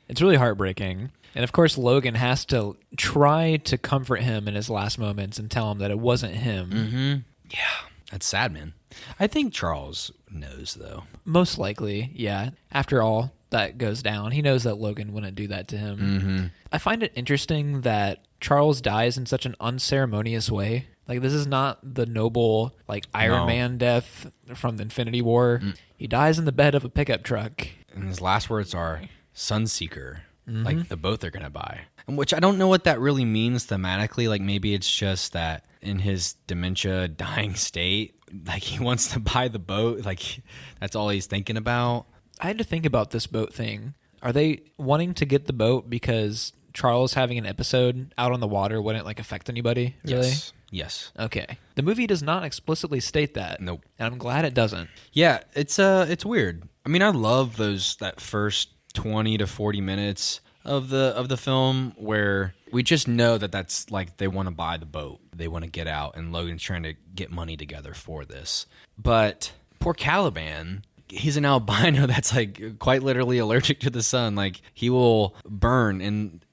It's really heartbreaking. And of course, Logan has to try to comfort him in his last moments and tell him that it wasn't him. Mm-hmm. Yeah, that's sad, man. I think Charles knows, though. Most likely, yeah. After all that goes down, he knows that Logan wouldn't do that to him. Mm-hmm. I find it interesting that Charles dies in such an unceremonious way. Like, this is not the noble, like, Iron Man death from the Infinity War. He dies in the bed of a pickup truck. And his last words are, Sunseeker, like the boat they're going to buy. Which I don't know what that really means thematically. Like, maybe it's just that in his dementia dying state, like, he wants to buy the boat. Like, that's all he's thinking about. I had to think about this boat thing. Are they wanting to get the boat because Charles having an episode out on the water wouldn't, like, affect anybody, really? Yes. Okay. The movie does not explicitly state that. Nope. And I'm glad it doesn't. Yeah, it's weird. I mean, I love that first 20 to 40 minutes of the film where we just know that that's like they want to buy the boat. They want to get out, and Logan's trying to get money together for this. But poor Caliban, he's an albino that's like quite literally allergic to the sun. Like, he will burn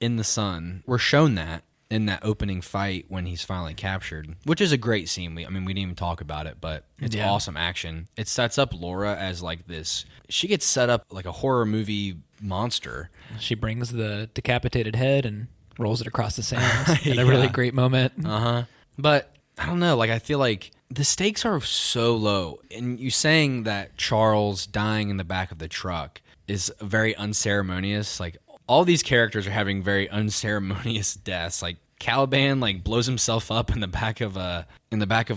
in the sun. We're shown that in that opening fight when he's finally captured, which is a great scene. We didn't even talk about it, but it's awesome action. It sets up Laura as like this. She gets set up like a horror movie monster. She brings the decapitated head and rolls it across the sand in a really great moment. But I don't know. Like, I feel like the stakes are so low. And you saying that Charles dying in the back of the truck is very unceremonious. Like, all these characters are having very unceremonious deaths. Like, Caliban like blows himself up in the back of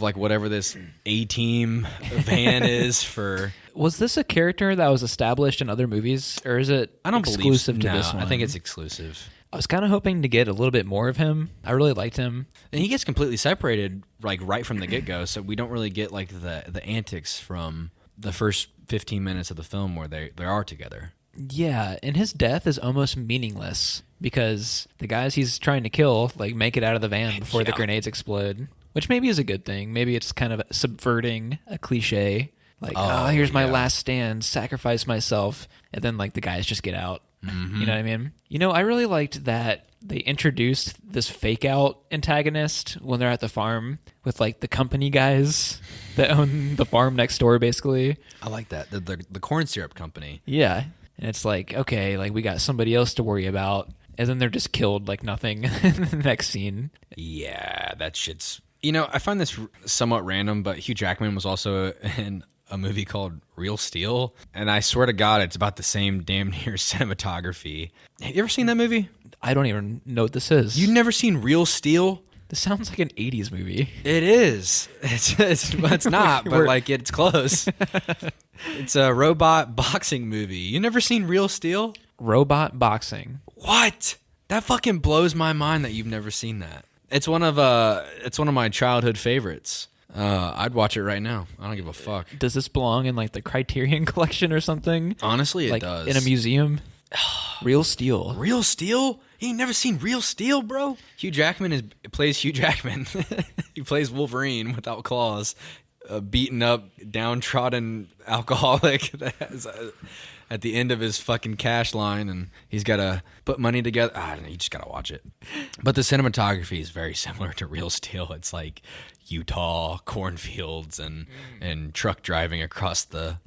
like whatever this A-Team van is for. Was this a character that was established in other movies, or is it exclusive to this one? I think it's exclusive. I was kind of hoping to get a little bit more of him. I really liked him. And he gets completely separated like right from the get-go, so we don't really get like the antics from the first 15 minutes of the film where they are together. Yeah, and his death is almost meaningless because the guys he's trying to kill like make it out of the van before the grenades explode, which maybe is a good thing. Maybe it's kind of subverting a cliche. Like, here's my last stand, sacrifice myself, and then like the guys just get out. Mm-hmm. You know what I mean? I really liked that they introduced this fake out antagonist when they're at the farm with like the company guys that own the farm next door, basically. I like that. The corn syrup company. Yeah. And it's like, okay, like we got somebody else to worry about. And then they're just killed like nothing in the next scene. Yeah, that shit's... I find this somewhat random, but Hugh Jackman was also in a movie called Real Steel. And I swear to God, it's about the same damn near cinematography. Have you ever seen that movie? I don't even know what this is. You've never seen Real Steel? This sounds like an 80s movie. It is. It's not, but like it's close. It's a robot boxing movie. You never seen Real Steel? Robot boxing. What? That fucking blows my mind that you've never seen that. It's one of my childhood favorites. I'd watch it right now. I don't give a fuck. Does this belong in like the Criterion Collection or something? Honestly, it like, does. In a museum? Real Steel. Real Steel? You ain't never seen Real Steel, bro? Hugh Jackman plays Hugh Jackman. He plays Wolverine without claws. A beaten up, downtrodden alcoholic that has at the end of his fucking cash line, and he's got to put money together. I don't know, you just got to watch it. But the cinematography is very similar to Real Steel. It's like Utah cornfields and truck driving across the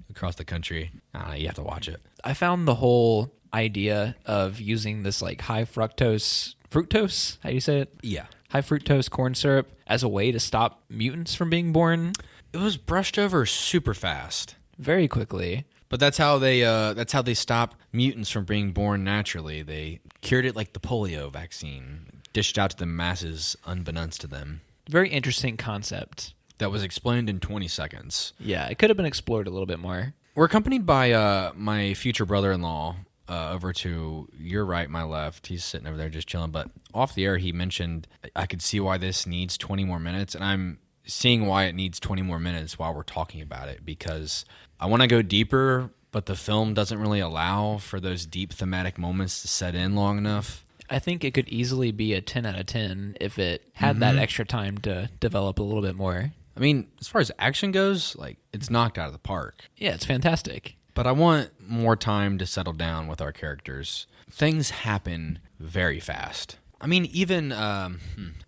country. You have to watch it. I found the whole idea of using this like high fructose, how do you say it? Yeah. High fructose corn syrup as a way to stop mutants from being born. It was brushed over super fast. very quickly. But that's how they stop mutants from being born naturally. They cured it like the polio vaccine, dished out to the masses unbeknownst to them. Very interesting concept. That was explained in 20 seconds. Yeah, it could have been explored a little bit more. We're accompanied by my future brother-in-law over to your right, my left. He's sitting over there just chilling. But off the air, he mentioned I could see why this needs 20 more minutes, and I'm seeing why it needs 20 more minutes while we're talking about it, because I want to go deeper, but the film doesn't really allow for those deep thematic moments to set in long enough. I think it could easily be a 10 out of 10 if it had that extra time to develop a little bit more. I mean, as far as action goes, like, it's knocked out of the park. Yeah, it's fantastic. But I want more time to settle down with our characters. Things happen very fast. I mean, even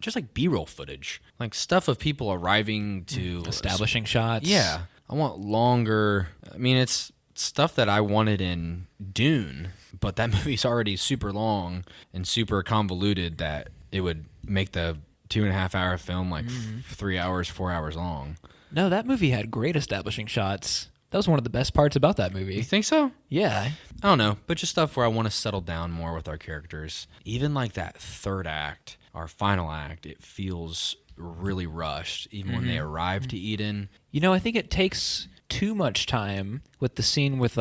just like B-roll footage, like stuff of people arriving to Establishing shots. Yeah, I want longer. I mean, it's stuff that I wanted in Dune, but that movie's already super long and super convoluted that it would make the 2.5 hour film like 3 hours, 4 hours long. No, that movie had great establishing shots. That was one of the best parts about that movie. You think so? Yeah. I don't know, but just stuff where I want to settle down more with our characters. Even like that third act, our final act, it feels really rushed, even when they arrive to Eden. You know, I think it takes too much time with the scene with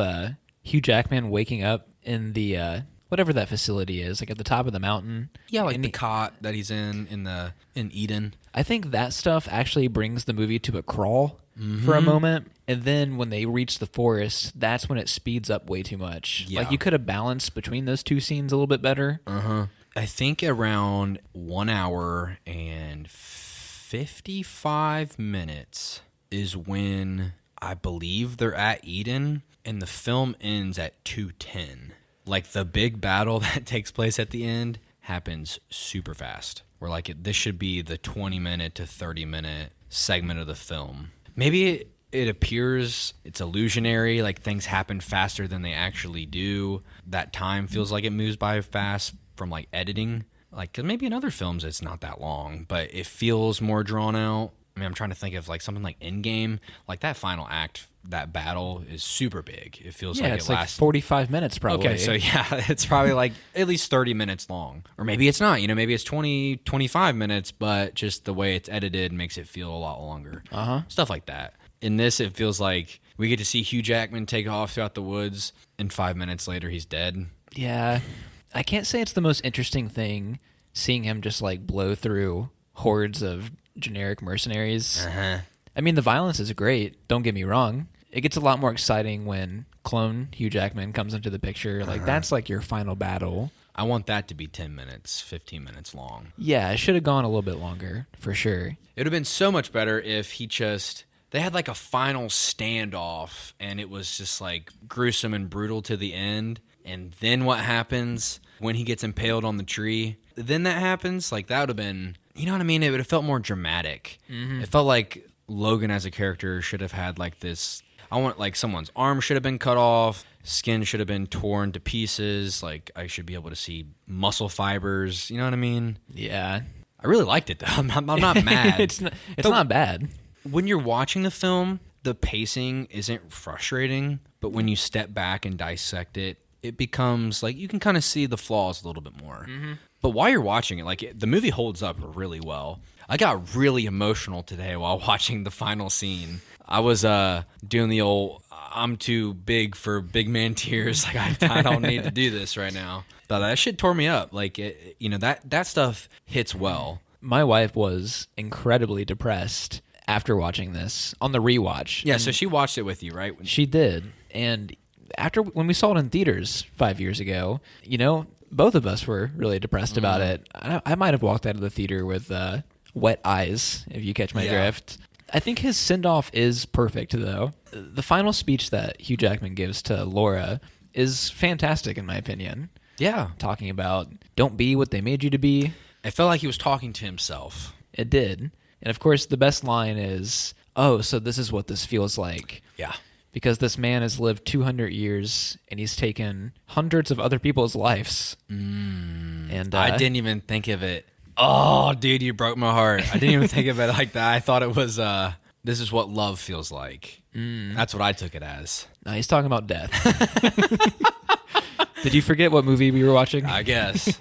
Hugh Jackman waking up in the whatever that facility is, like at the top of the mountain. Yeah, like the cot that he's in Eden. I think that stuff actually brings the movie to a crawl for a moment, and then when they reach the forest, that's when it speeds up way too much. Yeah. Like, you could have balanced between those two scenes a little bit better. I think around 1 hour and 55 minutes is when I believe they're at Eden, and the film ends at 2:10. Like, the big battle that takes place at the end happens super fast. Where, like, this should be the 20-minute to 30-minute segment of the film. Maybe it appears it's illusionary, like things happen faster than they actually do. That time feels like it moves by fast from, like, editing. Like, 'cause maybe in other films it's not that long, but it feels more drawn out. I mean, I'm trying to think of, like, something like Endgame. Like, that final act, that battle is super big. It feels like it's it lasts... like 45 minutes probably. Okay, so yeah, it's probably like at least 30 minutes long. Or maybe it's not. You know, maybe it's 20, 25 minutes, but just the way it's edited makes it feel a lot longer. Stuff like that. In this, it feels like we get to see Hugh Jackman take off throughout the woods, and 5 minutes later, he's dead. Yeah. I can't say it's the most interesting thing seeing him just, like, blow through hordes of generic mercenaries. I mean, the violence is great. Don't get me wrong. It gets a lot more exciting when clone Hugh Jackman comes into the picture. Like, that's like your final battle. I want that to be 10 minutes, 15 minutes long. Yeah, it should have gone a little bit longer, for sure. It would have been so much better if they had like a final standoff and it was just like gruesome and brutal to the end. And then what happens when he gets impaled on the tree? Then that happens. Like, that would have been, you know what I mean? It would have felt more dramatic. It felt like Logan as a character should have had like this. I want, like, someone's arm should have been cut off, skin should have been torn to pieces. Like, I should be able to see muscle fibers. You know what I mean? Yeah. I really liked it, though. I'm not mad. It's not bad. When you're watching the film, the pacing isn't frustrating, but when you step back and dissect it, it becomes, like, you can kind of see the flaws a little bit more. But while you're watching it, like, the movie holds up really well. I got really emotional today while watching the final scene. I was doing the old, I'm too big for big man tears. Like, I don't need to do this right now. But that shit tore me up. Like, that stuff hits well. My wife was incredibly depressed after watching this on the rewatch. Yeah, so she watched it with you, right? She did. And when we saw it in theaters 5 years ago, you know, both of us were really depressed about it. I might have walked out of the theater with wet eyes, if you catch my drift. I think his send-off is perfect, though. The final speech that Hugh Jackman gives to Laura is fantastic, in my opinion. Yeah. Talking about, don't be what they made you to be. It felt like he was talking to himself. It did. And, of course, the best line is, oh, so this is what this feels like. Yeah. Because this man has lived 200 years, and he's taken hundreds of other people's lives. And I didn't even think of it. Oh, dude, you broke my heart. I didn't even think of it like that. I thought it was this is what love feels like. That's what I took it as. No, he's talking about death. Did you forget what movie we were watching? I guess.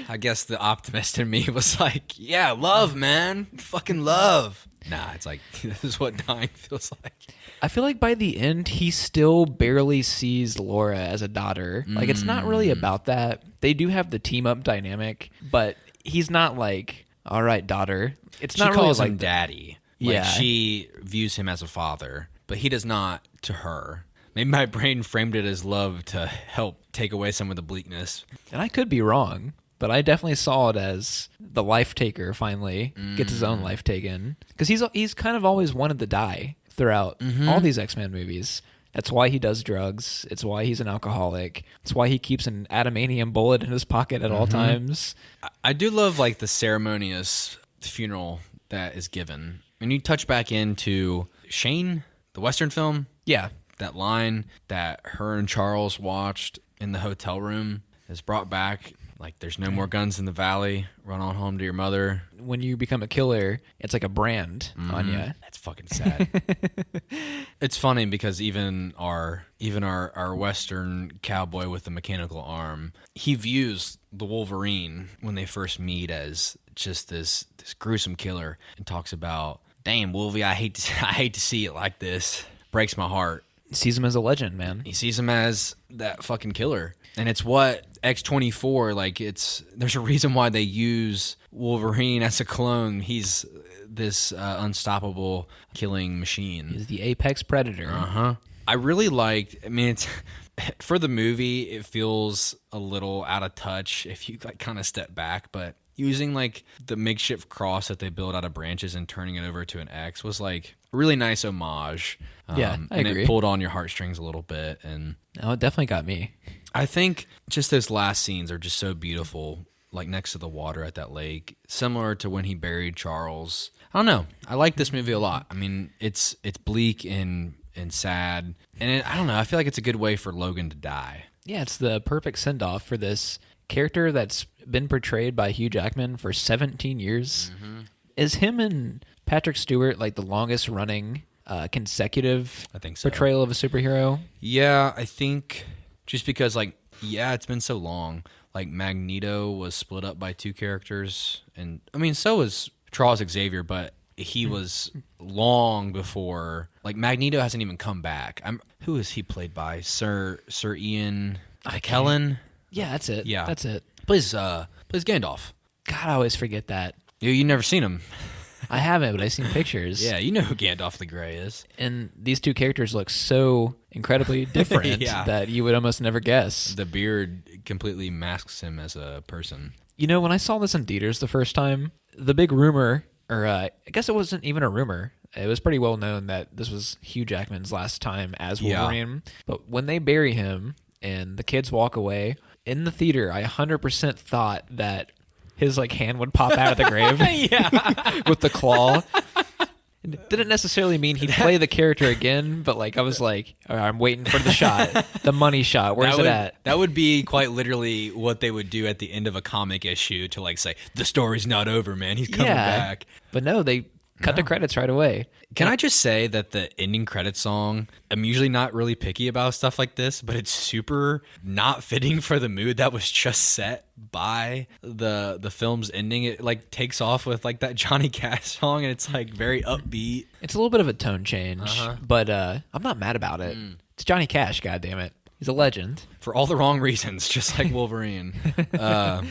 I guess the optimist in me was like, yeah, love, man. Fucking love. Nah, it's like, this is what dying feels like. I feel like by the end, he still barely sees Laura as a daughter. Like, it's not really about that. They do have the team-up dynamic, but he's not like, all right, daughter. It's not really calls like him daddy. Like, Yeah. she views him as a father, but he does not to her. Maybe my brain framed it as love to help take away some of the bleakness. And I could be wrong, but I definitely saw it as the life taker finally gets his own life taken. Because he's kind of always wanted to die throughout all these X-Men movies. That's why he does drugs. It's why he's an alcoholic. It's why he keeps an adamantium bullet in his pocket at all times. I do love like the ceremonious funeral that is given. When you touch back into Shane, the Western film, Yeah. that line that her and Charles watched in the hotel room is brought back. Like, there's no more guns in the valley. Run on home to your mother. When you become a killer, it's like a brand on you. That's fucking sad. It's funny because even our Western cowboy with the mechanical arm, he views the Wolverine when they first meet as just this gruesome killer, and talks about, "Damn, Wolvie, I hate to see it like this. Breaks my heart." Sees him as a legend, man. He sees him as that fucking killer. And it's what X-24, like, there's a reason why they use Wolverine as a clone. He's this unstoppable killing machine. He's the apex predator. I really liked, I mean, it's for the movie, it feels a little out of touch if you like kind of step back, but using like the makeshift cross that they built out of branches and turning it over to an X was like a really nice homage. Yeah, I and agree. It pulled on your heartstrings a little bit. And Oh, it definitely got me. I think just those last scenes are just so beautiful, like next to the water at that lake, similar to when he buried Charles. I don't know. I like this movie a lot. I mean, it's bleak and sad, and I don't know. I feel like it's a good way for Logan to die. Yeah, it's the perfect send-off for this character that's been portrayed by Hugh Jackman for 17 years. Is him and Patrick Stewart like the longest running consecutive I think so. portrayal of a superhero? Yeah, I think just because, like, yeah, it's been so long. Like, Magneto was split up by two characters, and I mean, so was Charles Xavier, but he was long before. Like, Magneto hasn't even come back. Who is he played by? Sir Ian McKellen? Yeah, that's it. Yeah. That's it. Plays Gandalf. God, I always forget that. You never seen him. I haven't, but I've seen pictures. Yeah, you know who Gandalf the Grey is. And these two characters look so incredibly different Yeah. that you would almost never guess. The beard completely masks him as a person. You know, when I saw this in theaters the first time, the big rumor, or I guess it wasn't even a rumor, it was pretty well known that this was Hugh Jackman's last time as Wolverine. Yeah. But when they bury him and the kids walk away, in the theater, I 100% thought that his like hand would pop out of the grave with the claw. It didn't necessarily mean he'd play the character again, but like I was like, all right, I'm waiting for the shot, the money shot. Where's it at? That would be quite literally what they would do at the end of a comic issue to like say, the story's not over, man. He's coming back. But no, they cut the credits right away. Can I just say that the ending credit song, I'm usually not really picky about stuff like this, but it's super not fitting for the mood that was just set by the film's ending. It like takes off with like that Johnny Cash song, and it's like very upbeat. It's a little bit of a tone change, but I'm not mad about it. It's Johnny Cash, goddammit. He's a legend. For all the wrong reasons, just like Wolverine. But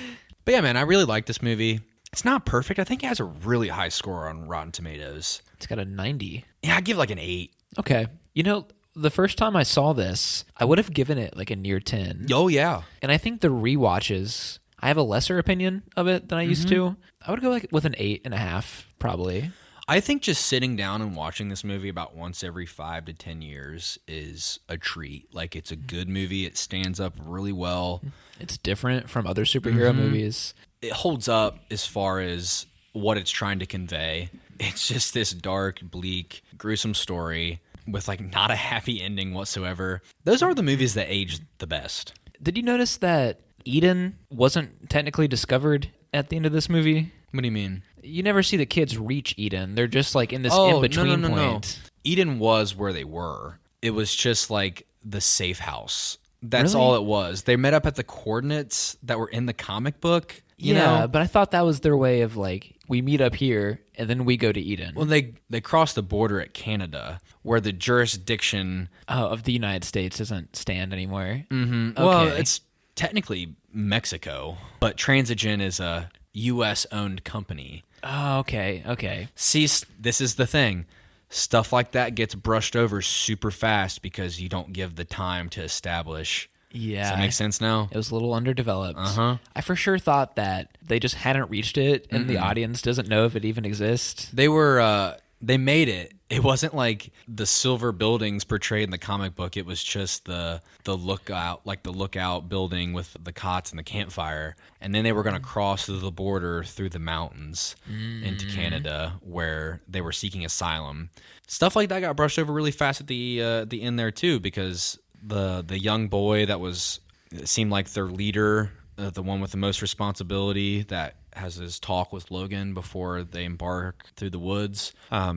yeah, man, I really like this movie. It's not perfect. I think it has a really high score on Rotten Tomatoes. It's got a 90. Yeah, I'd give like an 8. Okay. You know, the first time I saw this, I would have given it like a near 10. Oh, yeah. And I think the rewatches, I have a lesser opinion of it than I used to. I would go like with an 8.5, probably. I think just sitting down and watching this movie about once every 5 to 10 years is a treat. Like, it's a good movie. It stands up really well. It's different from other superhero movies. It holds up as far as what it's trying to convey. It's just this dark, bleak, gruesome story with like not a happy ending whatsoever. Those are the movies that age the best. Did you notice that Eden wasn't technically discovered at the end of this movie? What do you mean? You never see the kids reach Eden. They're just like in this in-between point. Eden was where they were. It was just like the safe house. That's Really? all it was. They met up at the coordinates that were in the comic book. You Yeah, know? but I thought that was their way of like, we meet up here and then we go to Eden. Well, they crossed the border at Canada, where the jurisdiction Of the United States doesn't stand anymore. Mm-hmm. Okay. Well, it's technically Mexico, but Transigen is a U.S.-owned company. Oh, okay. See, this is the thing. Stuff like that gets brushed over super fast because you don't give the time to establish. Yeah. Does that make sense now? It was a little underdeveloped. Uh-huh. I for sure thought that they just hadn't reached it and the audience doesn't know if it even exists. They made it. It wasn't like the silver buildings portrayed in the comic book. It was just the lookout, like the lookout building with the cots and the campfire. And then they were going to cross the border through the mountains into Canada, where they were seeking asylum. Stuff like that got brushed over really fast at the end there too, because the young boy it seemed like their leader, the one with the most responsibility, that has his talk with Logan before they embark through the woods.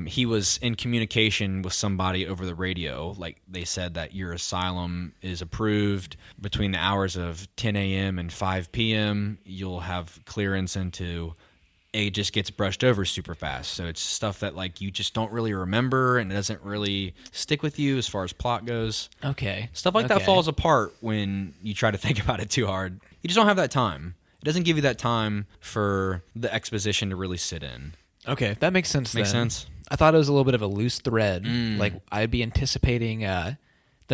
He was in communication with somebody over the radio. Like, they said that your asylum is approved between the hours of 10 a.m. and 5 p.m. You'll have clearance into... It just gets brushed over super fast. So it's stuff that like you just don't really remember, and it doesn't really stick with you as far as plot goes. Okay. Stuff like that falls apart when you try to think about it too hard. You just don't have that time. It doesn't give you that time for the exposition to really sit in. Okay, that makes sense. Makes then. sense? I thought it was a little bit of a loose thread. Like, I'd be anticipating the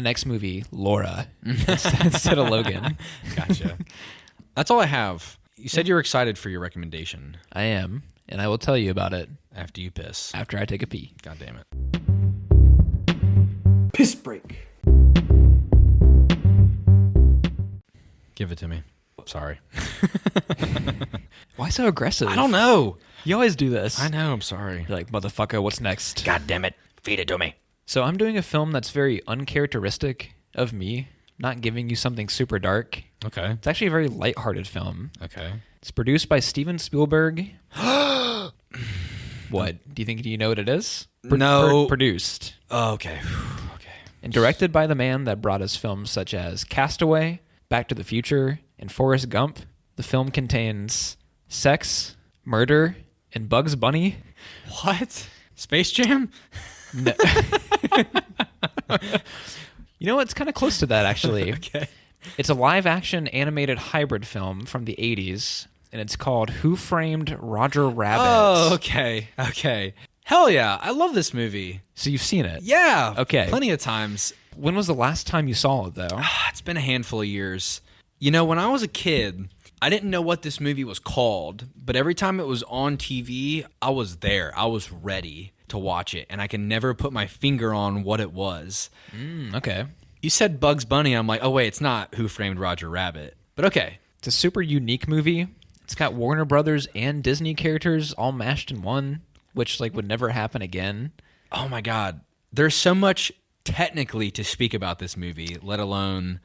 next movie, Laura, instead of Logan. Gotcha. That's all I have. You said you were excited for your recommendation. I am, and I will tell you about it After you piss. after I take a pee. God damn it. Piss break. Give it to me. Sorry. Why so aggressive? I don't know. You always do this. I know. I'm sorry. You're like, motherfucker, what's next? God damn it. Feed it to me. So I'm doing a film that's very uncharacteristic of me, not giving you something super dark. Okay. It's actually a very lighthearted film. Okay. It's produced by Steven Spielberg. What? Do you know what it is? No. Produced. Oh, okay. Okay. And directed by the man that brought us films such as Castaway, Back to the Future, and Forrest Gump. The film contains sex, murder, and Bugs Bunny. What? Space Jam? No. You know, it's kind of close to that, actually. Okay. It's a live-action animated hybrid film from the 80s, and it's called Who Framed Roger Rabbit? Oh, okay. Okay. Hell yeah. I love this movie. So you've seen it? Yeah. Okay. Plenty of times. When was the last time you saw it, though? It's been a handful of years. You know, when I was a kid, I didn't know what this movie was called, but every time it was on TV, I was there. I was ready to watch it, and I can never put my finger on what it was. Okay. You said Bugs Bunny. I'm like, oh, wait, it's not Who Framed Roger Rabbit. But okay. It's a super unique movie. It's got Warner Brothers and Disney characters all mashed in one, which like would never happen again. Oh, my God. There's so much technically to speak about this movie, let alone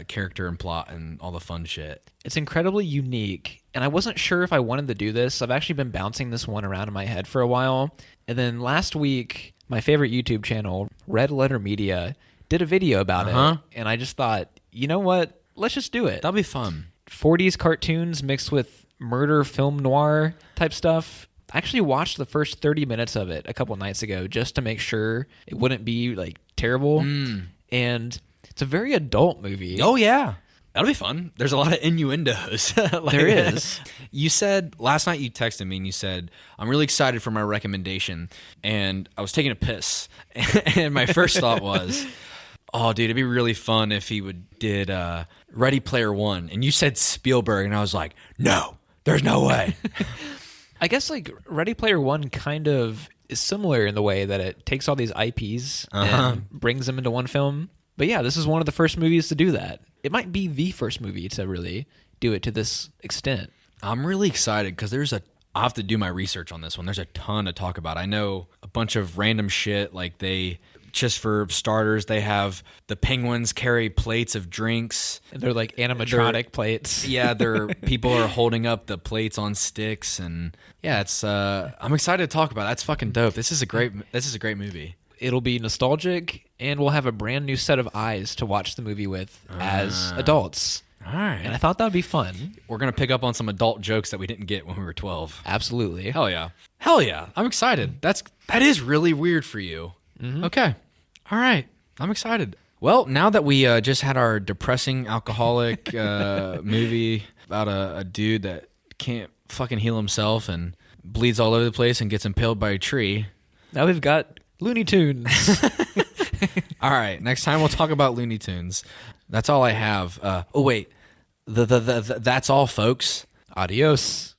character and plot and all the fun shit. It's incredibly unique, and I wasn't sure if I wanted to do this. I've actually been bouncing this one around in my head for a while, and then last week, my favorite YouTube channel, Red Letter Media, did a video about it, and I just thought, you know what? Let's just do it. That'll be fun. 40s cartoons mixed with murder film noir type stuff. I actually watched the first 30 minutes of it a couple nights ago just to make sure it wouldn't be like terrible. And it's a very adult movie. Oh, yeah. That'll be fun. There's a lot of innuendos. There is. You said, last night you texted me and you said, I'm really excited for my recommendation. And I was taking a piss. And my first thought was, oh, dude, it'd be really fun if he did Ready Player One. And you said Spielberg. And I was like, no, there's no way. I guess like Ready Player One kind of is similar in the way that it takes all these IPs and brings them into one film. But yeah, this is one of the first movies to do that. It might be the first movie to really do it to this extent. I'm really excited because there's I'll have to do my research on this one. There's a ton to talk about. I know a bunch of random shit. Like just for starters, they have the penguins carry plates of drinks. They're like animatronic plates. Yeah, people are holding up the plates on sticks, and yeah, it's. I'm excited to talk about it. That's fucking dope. This is a great movie. It'll be nostalgic, and we'll have a brand new set of eyes to watch the movie with as adults. All right. And I thought that would be fun. We're going to pick up on some adult jokes that we didn't get when we were 12. Absolutely. Hell yeah. Hell yeah. I'm excited. That is really weird for you. Mm-hmm. Okay. All right. I'm excited. Well, now that we just had our depressing alcoholic movie about a dude that can't fucking heal himself and bleeds all over the place and gets impaled by a tree. Now we've got Looney Tunes. All right. Next time we'll talk about Looney Tunes. That's all I have. Oh, wait. That's all, folks. Adios.